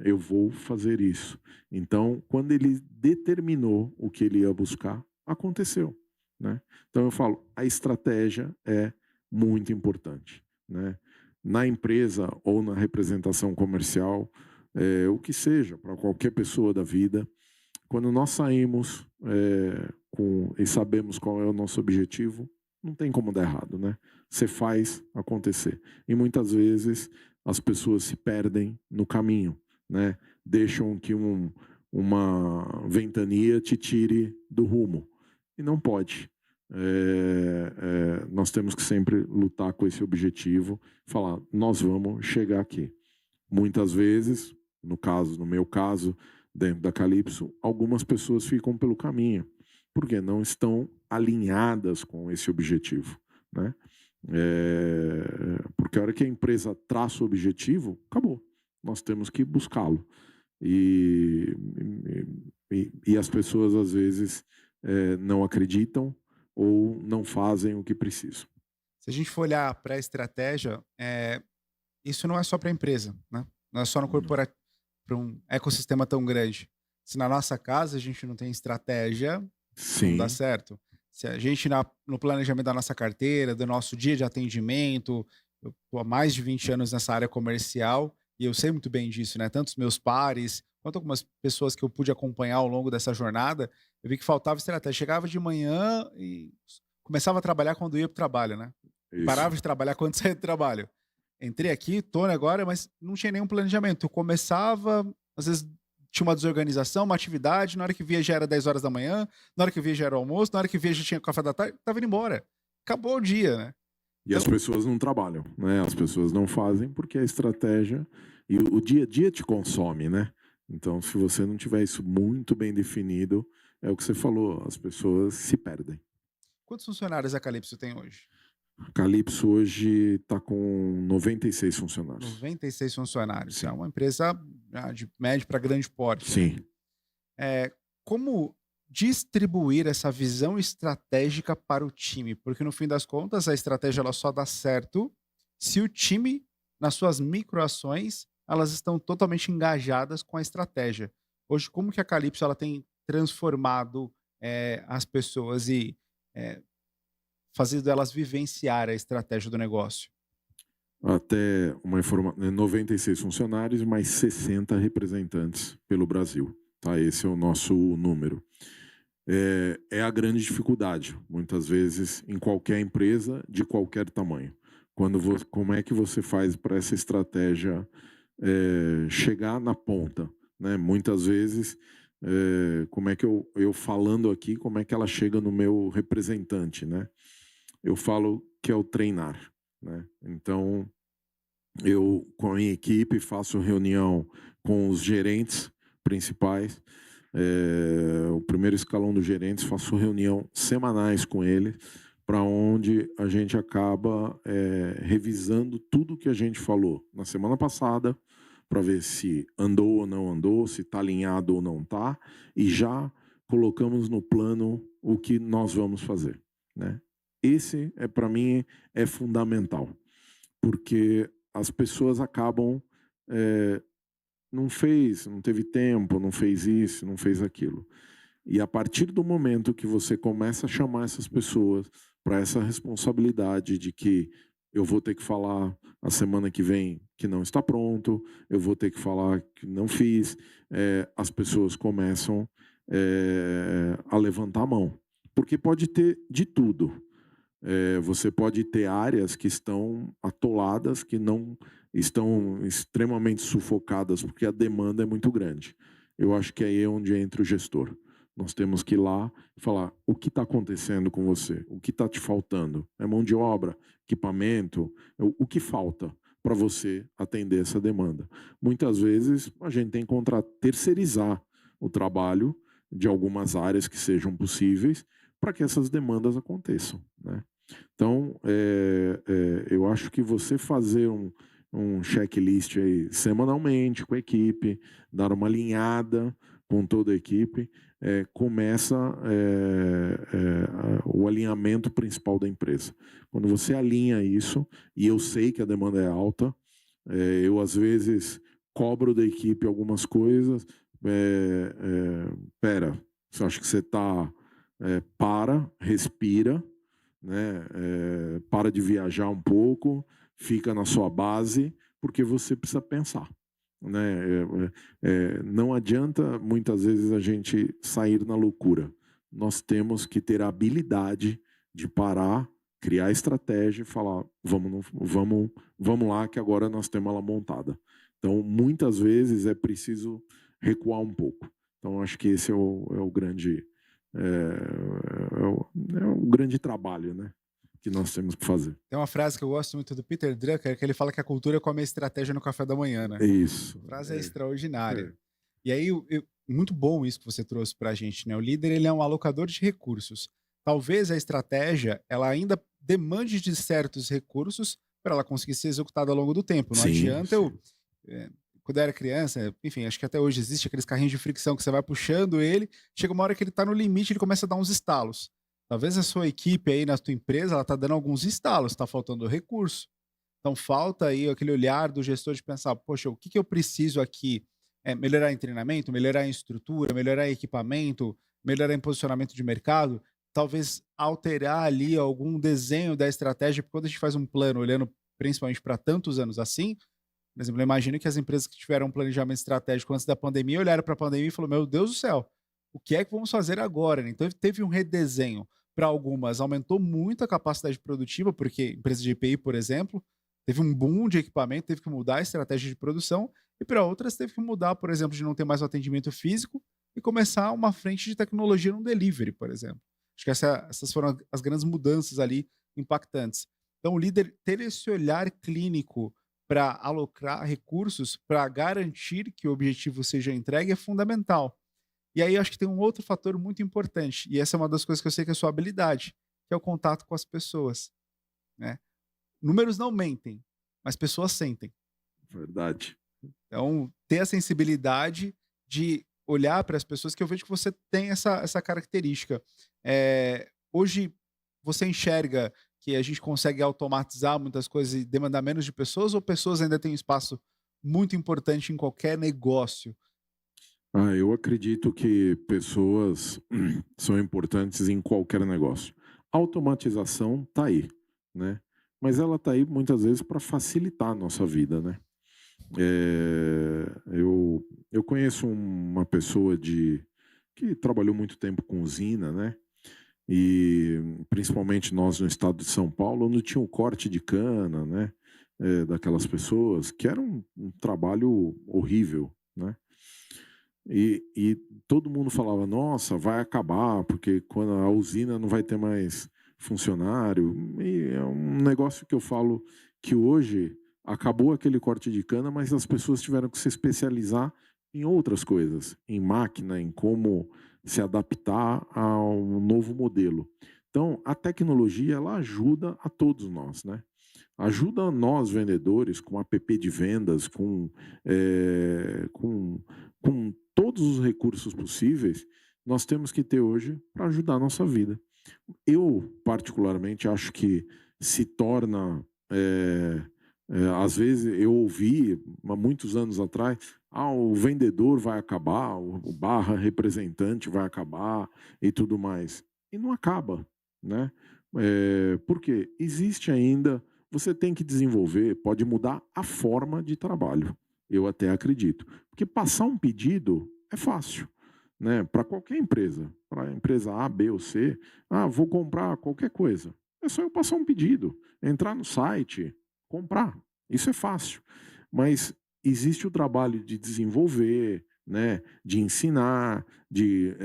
S2: Eu vou fazer isso. Então, quando ele determinou o que ele ia buscar, aconteceu. Né? Então, eu falo, a estratégia é muito importante. Né? Na empresa ou na representação comercial, o que seja, para qualquer pessoa da vida, quando nós saímos e sabemos qual é o nosso objetivo, não tem como dar errado, né? Você faz acontecer. E muitas vezes as pessoas se perdem no caminho, né? Deixam que uma ventania te tire do rumo. E não pode. Nós temos que sempre lutar com esse objetivo, falar, nós vamos chegar aqui. Muitas vezes, no meu caso, dentro da Calypso, algumas pessoas ficam pelo caminho, porque não estão alinhadas com esse objetivo. Né? Porque a hora que a empresa traça o objetivo, acabou. Nós temos que buscá-lo. E as pessoas, às vezes, não acreditam ou não fazem o que precisam.
S1: Se a gente for olhar para a estratégia, isso não é só para a empresa, né? Não é só no corporativo, para um ecossistema tão grande. Se na nossa casa a gente não tem estratégia,
S2: Sim.
S1: não dá certo. Se a gente no planejamento da nossa carteira, do nosso dia de atendimento, eu estou há mais de 20 anos nessa área comercial e eu sei muito bem disso, né? Tanto os meus pares, quanto algumas pessoas que eu pude acompanhar ao longo dessa jornada, eu vi que faltava estratégia. Chegava de manhã e começava a trabalhar quando ia para o trabalho, né? E
S2: Isso.
S1: parava de trabalhar quando saía do trabalho. Entrei aqui, tô agora, mas não tinha nenhum planejamento. Eu começava, às vezes tinha uma desorganização, uma atividade, na hora que via já era 10 horas da manhã, na hora que via já era o almoço, na hora que via já tinha café da tarde, tava indo embora. Acabou o dia, né?
S2: E as
S1: Então,
S2: pessoas não trabalham, né? As pessoas não fazem porque a estratégia e o dia a dia te consome, né? Então, se você não tiver isso muito bem definido, é o que você falou, as pessoas se perdem.
S1: quantos funcionários a Calypso tem hoje?
S2: A Calypso hoje está com 96 funcionários.
S1: 96 funcionários. É
S2: Sim,
S1: uma empresa de médio para grande porte, né?
S2: sim.
S1: Como distribuir essa visão estratégica para o time? Porque no fim das contas, a estratégia ela só dá certo se o time, nas suas microações, elas estão totalmente engajadas com a estratégia. Hoje, como que a Calypso ela tem transformado as pessoas e eh, fazendo elas vivenciar a estratégia do negócio?
S2: Até uma informação, 96 funcionários e mais 60 representantes pelo Brasil. Tá? Esse é o nosso número. É a grande dificuldade, muitas vezes, em qualquer empresa de qualquer tamanho. Como é que você faz para essa estratégia chegar na ponta? Né? Muitas vezes, como é que eu falando aqui, como é que ela chega no meu representante? Né? Eu falo que é o treinar. Né? Então, eu, com a minha equipe, faço reunião com os gerentes principais, o primeiro escalão dos gerentes, faço reunião semanais com eles, para onde a gente acaba revisando tudo que a gente falou na semana passada, para ver se andou ou não andou, se está alinhado ou não está, e já colocamos no plano o que nós vamos fazer. Né? Esse, para mim, é fundamental, porque as pessoas acabam não teve tempo, não fez isso, não fez aquilo. E a partir do momento que você começa a chamar essas pessoas para essa responsabilidade de que eu vou ter que falar a semana que vem que não está pronto, eu vou ter que falar que não fiz, as pessoas começam a levantar a mão. Porque pode ter de tudo. Você pode ter áreas que estão atoladas, que não estão extremamente sufocadas, porque a demanda é muito grande. Eu acho que aí é onde entra o gestor. Nós temos que ir lá e falar o que está acontecendo com você, o que está te faltando. É mão de obra, equipamento, o que falta para você atender essa demanda. Muitas vezes a gente tem que terceirizar o trabalho de algumas áreas que sejam possíveis para que essas demandas aconteçam. Né? Então, eu acho que você fazer um checklist aí semanalmente com a equipe, dar uma alinhada com toda a equipe, começa o alinhamento principal da empresa. Quando você alinha isso, e eu sei que a demanda é alta, eu às vezes cobro da equipe algumas coisas, pera, você acha que você está... respira, né? Para de viajar um pouco, fica na sua base, porque você precisa pensar. Né? Não adianta muitas vezes a gente sair na loucura. Nós temos que ter a habilidade de parar, criar estratégia e falar: vamos lá, que agora nós temos ela montada. Então, muitas vezes é preciso recuar um pouco. Então, acho que esse é o grande o grande trabalho, né, que nós temos que fazer.
S1: Tem uma frase que eu gosto muito do Peter Drucker, que ele fala que a cultura come a estratégia no café da manhã, né?
S2: É isso.
S1: A frase é extraordinária.
S2: É.
S1: E aí, muito bom isso que você trouxe para a gente, né? O líder, ele é um alocador de recursos. Talvez a estratégia, ela ainda demande de certos recursos para ela conseguir ser executada ao longo do tempo. Não
S2: Sim,
S1: adianta
S2: sim.
S1: quando eu era criança, enfim, acho que até hoje existe aqueles carrinhos de fricção que você vai puxando ele, chega uma hora que ele está no limite, ele começa a dar uns estalos. Talvez a sua equipe aí na tua empresa, ela tá dando alguns estalos, está faltando recurso. Então falta aí aquele olhar do gestor de pensar, poxa, o que que eu preciso aqui? Melhorar em treinamento, melhorar em estrutura, melhorar em equipamento, melhorar em posicionamento de mercado. talvez alterar ali algum desenho da estratégia, porque quando a gente faz um plano olhando principalmente para tantos anos assim, por exemplo, eu imagino que as empresas que tiveram um planejamento estratégico antes da pandemia olharam para a pandemia e falaram: "Meu Deus do céu, o que é que vamos fazer agora?", né. Então teve um redesenho. Para algumas aumentou muito a capacidade produtiva, porque empresa de EPI, por exemplo, teve um boom de equipamento, teve que mudar a estratégia de produção, e para outras teve que mudar, por exemplo, de não ter mais o atendimento físico e começar uma frente de tecnologia no delivery, por exemplo. Acho que essas foram as grandes mudanças ali impactantes. Então o líder ter esse olhar clínico para alocar recursos para garantir que o objetivo seja entregue é fundamental. E aí eu acho que tem um outro fator muito importante, e essa é uma das coisas que eu sei que é a sua habilidade, que é o contato com as pessoas, né. Números não mentem, mas pessoas sentem.
S2: Verdade.
S1: Então, ter a sensibilidade de olhar para as pessoas, que eu vejo que você tem essa característica. Hoje você enxerga que a gente consegue automatizar muitas coisas e demandar menos de pessoas, ou pessoas ainda têm um espaço muito importante em qualquer negócio?
S2: Eu acredito que pessoas são importantes em qualquer negócio. A automatização está aí, né? Mas ela está aí muitas vezes para facilitar a nossa vida, né? Eu conheço uma pessoa que trabalhou muito tempo com usina, né? E principalmente nós no estado de São Paulo, onde tinha o corte de cana, né? Daquelas pessoas, que era um trabalho horrível, né? E todo mundo falava, nossa, vai acabar, porque quando a usina não vai ter mais funcionário. E é um negócio que eu falo que hoje acabou aquele corte de cana, mas as pessoas tiveram que se especializar em outras coisas, em máquina, em como se adaptar ao novo modelo. Então, a tecnologia, ela ajuda a todos nós, né? Ajuda nós, vendedores, com app de vendas, com todos os recursos possíveis, nós temos que ter hoje para ajudar a nossa vida. Eu, particularmente, acho que se torna. Às vezes eu ouvi, há muitos anos atrás, o vendedor vai acabar, o barra representante vai acabar e tudo mais. E não acaba, né? Porque existe ainda, você tem que desenvolver, pode mudar a forma de trabalho, eu até acredito. Porque passar um pedido é fácil, né? Para qualquer empresa, para a empresa A, B ou C, vou comprar qualquer coisa. É só eu passar um pedido, entrar no site, comprar. Isso é fácil. Mas existe o trabalho de desenvolver, né? De ensinar, de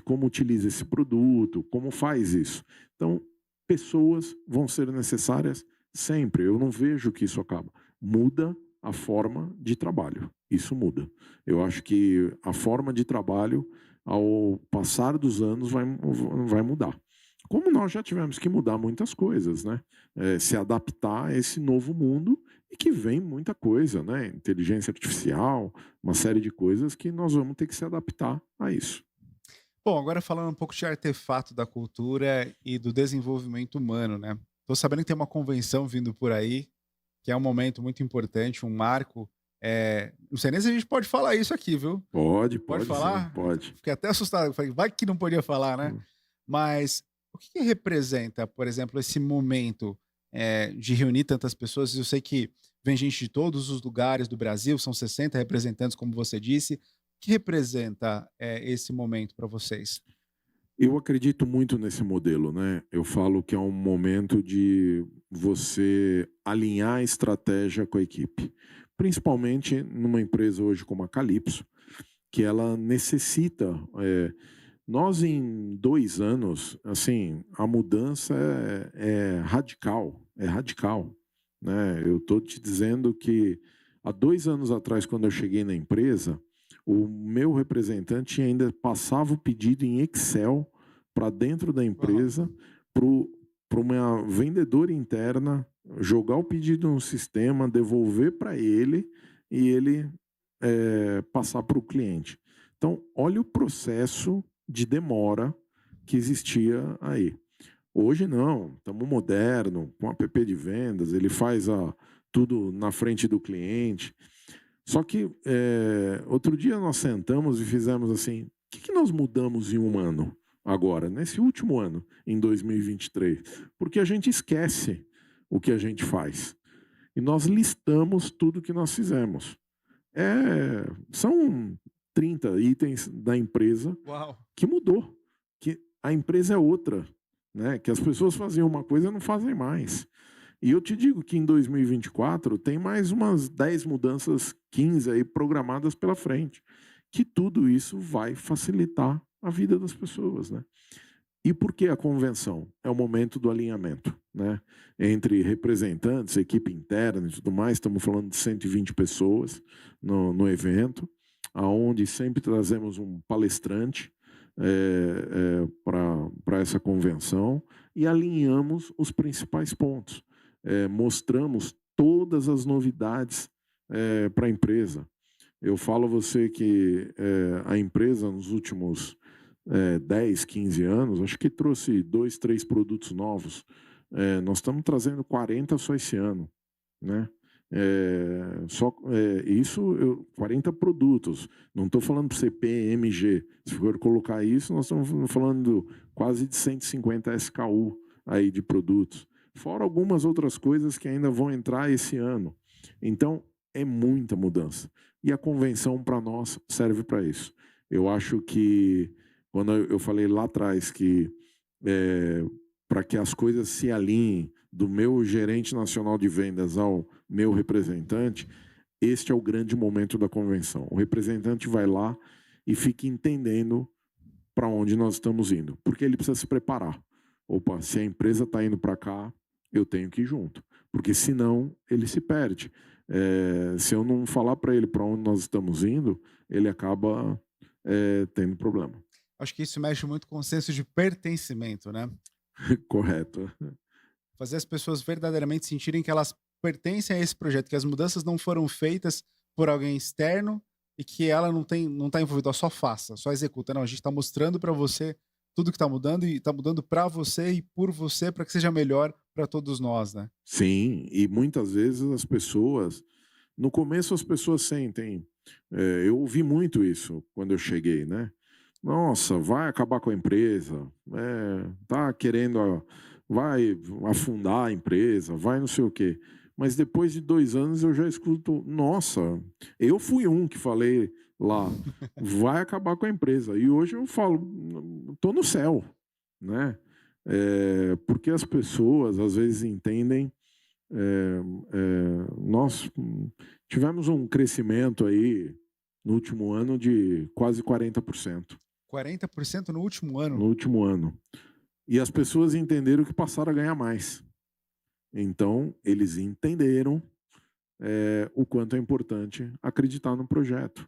S2: como utiliza esse produto, como faz isso. Então, pessoas vão ser necessárias sempre. Eu não vejo que isso acaba. Muda a forma de trabalho. Isso muda. Eu acho que a forma de trabalho, ao passar dos anos, vai mudar. Como nós já tivemos que mudar muitas coisas, né? Se adaptar a esse novo mundo e que vem muita coisa, né? Inteligência artificial, uma série de coisas que nós vamos ter que se adaptar a isso.
S1: Bom, agora falando um pouco de artefato da cultura e do desenvolvimento humano, né. Tô sabendo que tem uma convenção vindo por aí, que é um momento muito importante, um marco, não sei nem se a gente pode falar isso aqui, viu.
S2: Pode,
S1: Pode
S2: pode sim,
S1: falar?
S2: pode.
S1: Fiquei até assustado, falei: "Vai que não podia falar, né".
S2: Hum.
S1: Mas o que que representa, por exemplo, esse momento, de reunir tantas pessoas? Eu sei que vem gente de todos os lugares do Brasil, são 60 representantes, como você disse. O que representa, esse momento para vocês?
S2: Eu acredito muito nesse modelo, né? Eu falo que é um momento de você alinhar a estratégia com a equipe, principalmente numa empresa hoje como a Calypso, que ela necessita. Nós em 2 anos, assim, a mudança é radical, né? Eu estou te dizendo que há 2 anos atrás, quando eu cheguei na empresa, o meu representante ainda passava o pedido em Excel para dentro da
S1: Aham.
S2: empresa, para uma vendedora interna jogar o pedido no sistema, devolver para ele e ele passar para o cliente. Então, olha o processo de demora que existia aí. Hoje não, estamos moderno, com app de vendas, ele faz tudo na frente do cliente. Só que outro dia nós sentamos e fizemos assim: o que nós mudamos em um ano? agora, nesse último ano, em 2023, porque a gente esquece o que a gente faz. E nós listamos tudo que nós fizemos. São 30 itens da empresa
S1: Uau!
S2: que mudou, que a empresa é outra, né? Que as pessoas faziam uma coisa e não fazem mais. E eu te digo que em 2024 tem mais umas 10 mudanças, 15 aí programadas pela frente, que tudo isso vai facilitar a vida das pessoas, né? E por que a convenção? É o momento do alinhamento, né? Entre representantes, equipe interna e tudo mais, estamos falando de 120 pessoas no evento, aonde sempre trazemos um palestrante para essa convenção e alinhamos os principais pontos. Mostramos todas as novidades para a empresa. Eu falo a você que a empresa, nos últimos 10, 15 anos, acho que trouxe 2, 3 produtos novos. Nós estamos trazendo 40 só esse ano, né? Isso, 40 produtos. Não estou falando para você PMG. Se for colocar isso, nós estamos falando quase de 150 SKU aí de produtos. Fora algumas outras coisas que ainda vão entrar esse ano. Então, é muita mudança. E a convenção, para nós, serve para isso. Eu acho que, quando eu falei lá atrás que para que as coisas se alinhem do meu gerente nacional de vendas ao meu representante, este é o grande momento da convenção. O representante vai lá e fica entendendo para onde nós estamos indo, porque ele precisa se preparar. Opa, se a empresa está indo para cá, eu tenho que ir junto, porque senão ele se perde. Se eu não falar para ele para onde nós estamos indo, ele acaba tendo problema.
S1: Acho que isso mexe muito com o senso de pertencimento, né?
S2: Correto.
S1: Fazer as pessoas verdadeiramente sentirem que elas pertencem a esse projeto, que as mudanças não foram feitas por alguém externo e que ela não está envolvida, só faça, só executa. Não, a gente está mostrando para você tudo que está mudando e está mudando para você e por você para que seja melhor para todos nós, né?
S2: Sim, e muitas vezes as pessoas, no começo as pessoas sentem, eu ouvi muito isso quando eu cheguei, né? Nossa, vai acabar com a empresa, tá querendo, vai afundar a empresa, vai não sei o quê. Mas depois de 2 anos eu já escuto, nossa, eu fui um que falei lá, vai acabar com a empresa. E hoje eu falo, estou no céu, né? Porque as pessoas às vezes entendem, nós tivemos um crescimento aí no último ano de quase 40%.
S1: 40% no último ano.
S2: No último ano. E as pessoas entenderam que passaram a ganhar mais. Então, eles entenderam o quanto é importante acreditar no projeto.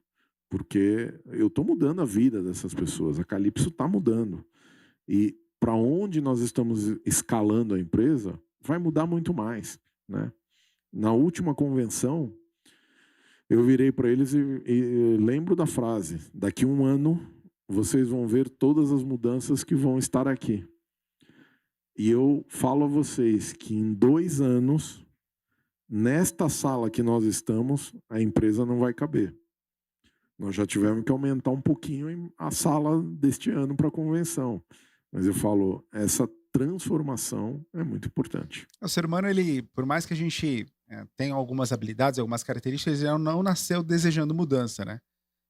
S2: Porque eu estou mudando a vida dessas pessoas. A Calypso está mudando. E para onde nós estamos escalando a empresa, vai mudar muito mais, né? Na última convenção, eu virei para eles e lembro da frase: daqui 1 ano, vocês vão ver todas as mudanças que vão estar aqui. E eu falo a vocês que em 2 anos, nesta sala que nós estamos, a empresa não vai caber. Nós já tivemos que aumentar um pouquinho a sala deste ano para a convenção. Mas eu falo, essa transformação é muito importante.
S1: O ser humano, ele, por mais que a gente tenha algumas habilidades, algumas características, ele não nasceu desejando mudança, né?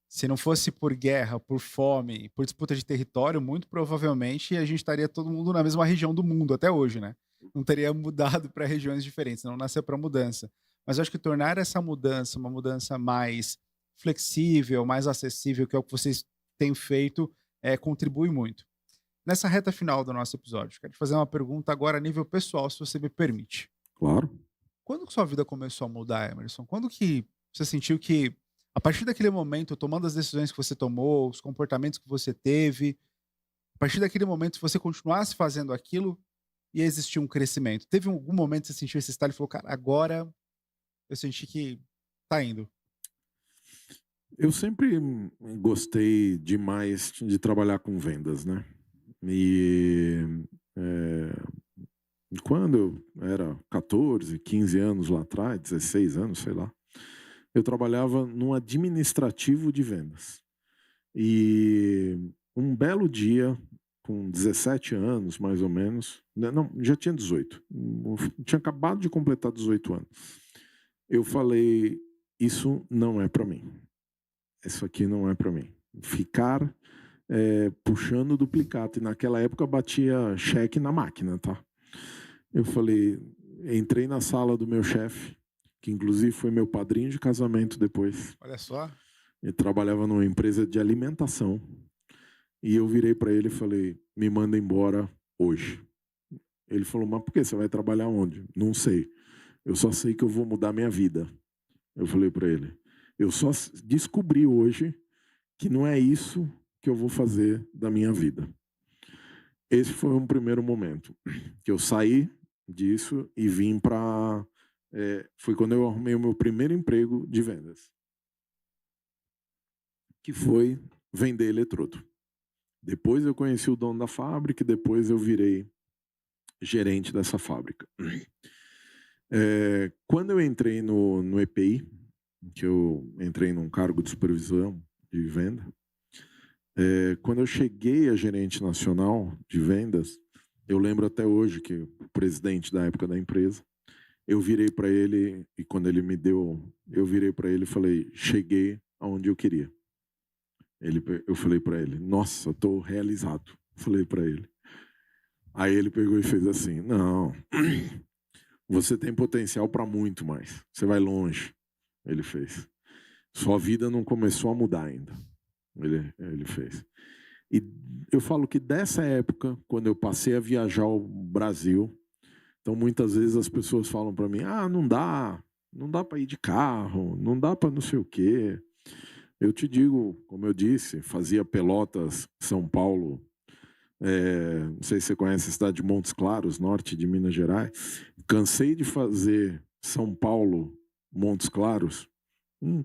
S1: Se não fosse por guerra, por fome, por disputa de território, muito provavelmente a gente estaria todo mundo na mesma região do mundo até hoje, né? Não teria mudado para regiões diferentes, não nasceu para mudança. Mas eu acho que tornar essa mudança uma mudança mais flexível, mais acessível, que é o que vocês têm feito, contribui muito. Nessa reta final do nosso episódio, quero te fazer uma pergunta agora a nível pessoal, se você me permite.
S2: Claro.
S1: Quando que sua vida começou a mudar, Emerson? Quando que você sentiu que, a partir daquele momento, tomando as decisões que você tomou, os comportamentos que você teve, a partir daquele momento, se você continuasse fazendo aquilo, ia existir um crescimento? Teve algum momento que você sentiu esse estalo e falou, cara, agora eu senti que tá indo?
S2: Eu sempre gostei demais de trabalhar com vendas, né? E quando eu era 14, 15 anos lá atrás, 16 anos, sei lá, eu trabalhava num administrativo de vendas. E um belo dia com 17 anos, mais ou menos. Não, já tinha 18. Tinha acabado de completar 18 anos. Eu falei, isso não é para mim. Isso aqui não é para mim. Ficar puxando duplicata. E naquela época batia cheque na máquina, tá? Eu falei, entrei na sala do meu chefe, que inclusive foi meu padrinho de casamento depois.
S1: Olha só.
S2: Ele trabalhava numa empresa de alimentação. E eu virei para ele e falei, me manda embora hoje. Ele falou, mas por que? Você vai trabalhar onde? Não sei. Eu só sei que eu vou mudar minha vida. Eu falei para ele, eu só descobri hoje que não é isso que eu vou fazer da minha vida. Esse foi um primeiro momento que eu saí disso e vim para... foi quando eu arrumei o meu primeiro emprego de vendas, que foi vender eletrodo. Depois eu conheci o dono da fábrica e depois eu virei gerente dessa fábrica. Quando eu entrei no EPI, que eu entrei num cargo de supervisão de venda, quando eu cheguei a gerente nacional de vendas, eu lembro até hoje que o presidente da época da empresa, eu virei para ele e quando ele me deu, eu virei para ele e falei, cheguei aonde eu queria. Eu falei para ele, nossa, estou realizado. Falei para ele. Aí ele pegou e fez assim, não, você tem potencial para muito mais. Você vai longe. Ele fez. Sua vida não começou a mudar ainda. Ele fez. E eu falo que dessa época, quando eu passei a viajar ao Brasil, então muitas vezes as pessoas falam para mim, não dá para ir de carro, não dá para não sei o quê. Eu te digo, como eu disse, fazia Pelotas, São Paulo, não sei se você conhece a cidade de Montes Claros, norte de Minas Gerais. Cansei de fazer São Paulo, Montes Claros,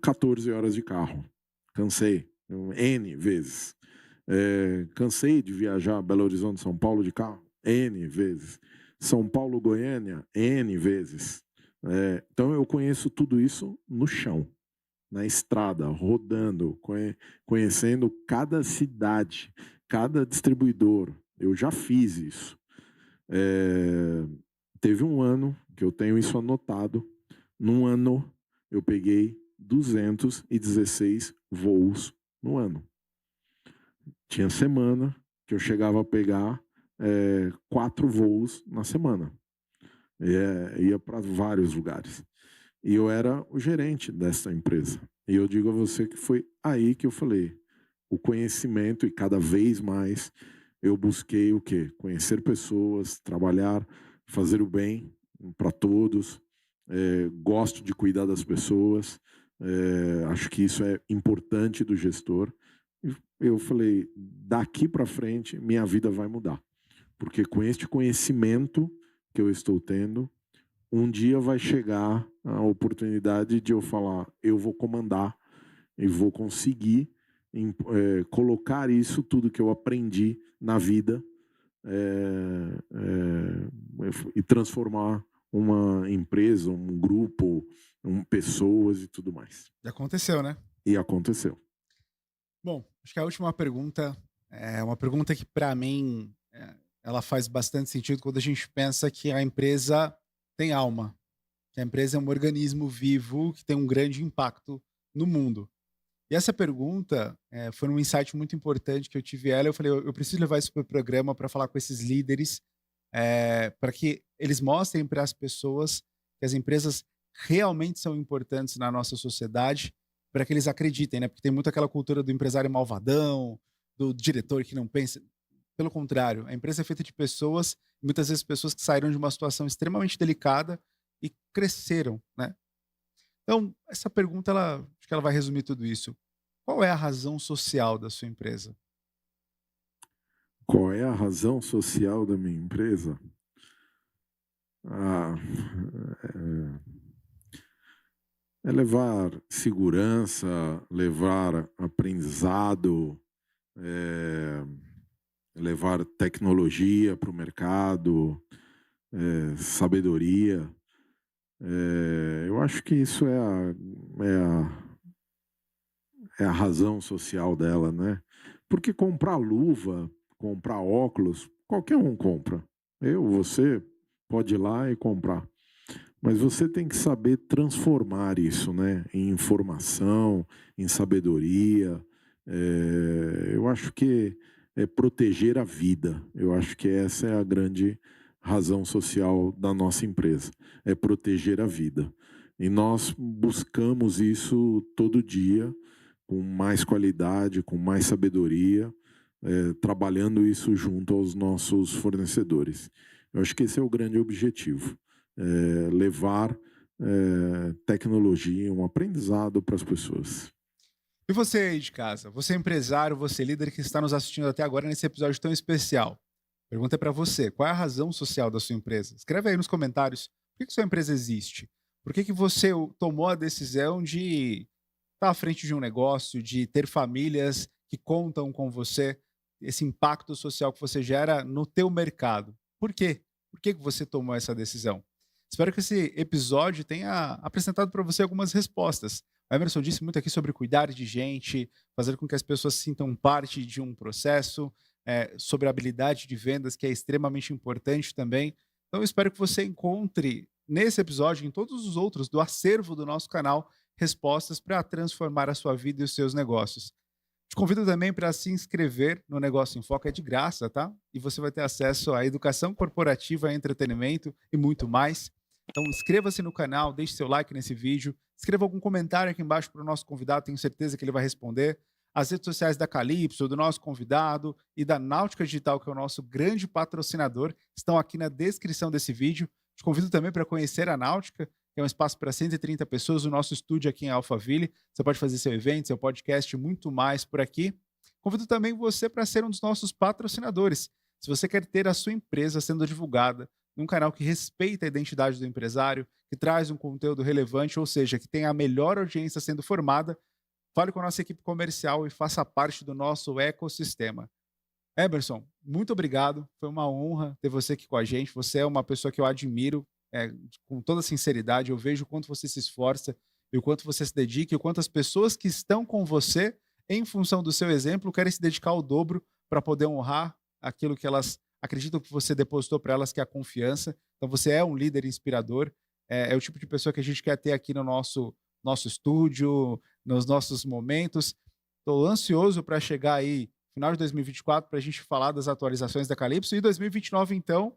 S2: 14 horas de carro. Cansei, N vezes. Cansei de viajar Belo Horizonte, São Paulo de carro, N vezes. São Paulo, Goiânia, N vezes. Então eu conheço tudo isso no chão, na estrada, rodando, conhecendo cada cidade, cada distribuidor. Eu já fiz isso. Teve um ano que eu tenho isso anotado. Num ano, eu peguei 216 voos no ano. Tinha semana que eu chegava a pegar 4 voos na semana. Ia para vários lugares. E eu era o gerente dessa empresa. E eu digo a você que foi aí que eu falei, o conhecimento, e cada vez mais eu busquei o quê? Conhecer pessoas, trabalhar, fazer o bem para todos. Gosto de cuidar das pessoas. Acho que isso é importante do gestor. E eu falei, daqui para frente, minha vida vai mudar. Porque com este conhecimento que eu estou tendo, um dia vai chegar a oportunidade de eu falar, eu vou comandar e vou conseguir colocar isso tudo que eu aprendi na vida e transformar uma empresa, um grupo, pessoas e tudo mais.
S1: E aconteceu, né?
S2: E aconteceu.
S1: Bom, acho que a última pergunta é uma pergunta que, para mim, ela faz bastante sentido quando a gente pensa que a empresa tem alma, que a empresa é um organismo vivo que tem um grande impacto no mundo. E essa pergunta foi um insight muito importante que eu tive ela. Eu falei, eu preciso levar isso para o programa para falar com esses líderes, para que eles mostrem para as pessoas que as empresas realmente são importantes na nossa sociedade, para que eles acreditem, né? Porque tem muito aquela cultura do empresário malvadão, do diretor que não pensa. Pelo contrário, a empresa é feita de pessoas, muitas vezes pessoas que saíram de uma situação extremamente delicada e cresceram, né? Então, essa pergunta, acho que ela vai resumir tudo isso. Qual é a razão social da sua empresa?
S2: Qual é a razão social da minha empresa? É levar segurança, levar aprendizado, levar tecnologia para o mercado, sabedoria. Eu acho que isso é a razão social dela, né? Porque comprar luva, comprar óculos, qualquer um compra. Você pode ir lá e comprar. Mas você tem que saber transformar isso, né, em informação, em sabedoria. Eu acho que é proteger a vida. Eu acho que essa é a grande razão social da nossa empresa, é proteger a vida. E nós buscamos isso todo dia, com mais qualidade, com mais sabedoria, trabalhando isso junto aos nossos fornecedores. Eu acho que esse é o grande objetivo, levar tecnologia, um aprendizado para as pessoas.
S1: E você aí de casa, você é empresário, você é líder que está nos assistindo até agora nesse episódio tão especial. Pergunta para você, qual é a razão social da sua empresa? Escreve aí nos comentários, por que sua empresa existe? Por que você tomou a decisão de estar à frente de um negócio, de ter famílias que contam com você, esse impacto social que você gera no teu mercado? Por quê? Por que você tomou essa decisão? Espero que esse episódio tenha apresentado para você algumas respostas. O Emerson disse muito aqui sobre cuidar de gente, fazer com que as pessoas se sintam parte de um processo, sobre a habilidade de vendas, que é extremamente importante também. Então, eu espero que você encontre nesse episódio, e em todos os outros do acervo do nosso canal, respostas para transformar a sua vida e os seus negócios. Te convido também para se inscrever no Negócio em Foco, é de graça, tá? E você vai ter acesso à educação corporativa, entretenimento e muito mais. Então inscreva-se no canal, deixe seu like nesse vídeo, escreva algum comentário aqui embaixo para o nosso convidado, tenho certeza que ele vai responder. As redes sociais da Calypso, do nosso convidado e da Náutica Digital, que é o nosso grande patrocinador, estão aqui na descrição desse vídeo. Te convido também para conhecer a Náutica, que é um espaço para 130 pessoas, o nosso estúdio aqui em Alphaville. Você pode fazer seu evento, seu podcast, muito mais por aqui. Convido também você para ser um dos nossos patrocinadores. Se você quer ter a sua empresa sendo divulgada num canal que respeita a identidade do empresário, que traz um conteúdo relevante, ou seja, que tem a melhor audiência sendo formada, fale com a nossa equipe comercial e faça parte do nosso ecossistema. Emerson, muito obrigado. Foi uma honra ter você aqui com a gente. Você é uma pessoa que eu admiro, com toda sinceridade. Eu vejo o quanto você se esforça e o quanto você se dedica e o quanto as pessoas que estão com você, em função do seu exemplo, querem se dedicar ao dobro para poder honrar aquilo que elas acreditam que você depositou para elas, que é a confiança. Então você é um líder inspirador. É o tipo de pessoa que a gente quer ter aqui no nosso estúdio, nos nossos momentos. Estou ansioso para chegar aí final de 2024 para a gente falar das atualizações da Calypso, e 2029 então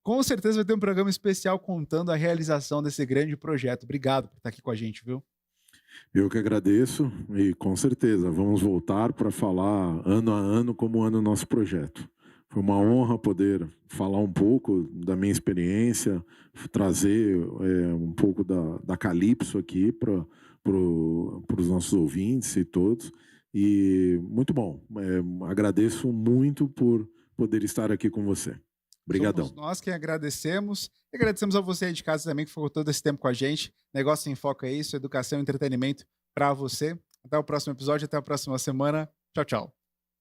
S1: com certeza vai ter um programa especial contando a realização desse grande projeto. Obrigado por estar aqui com a gente, viu?
S2: Eu que agradeço e com certeza vamos voltar para falar ano a ano como anda o nosso projeto. Foi uma honra poder falar um pouco da minha experiência, trazer um pouco da Calypso aqui para os nossos ouvintes e todos. E muito bom. Agradeço muito por poder estar aqui com você. Obrigadão.
S1: Somos nós que agradecemos. E agradecemos a você aí de casa também que ficou todo esse tempo com a gente. Negócio em Foco é isso, educação e entretenimento para você. Até o próximo episódio, até a próxima semana. Tchau, tchau.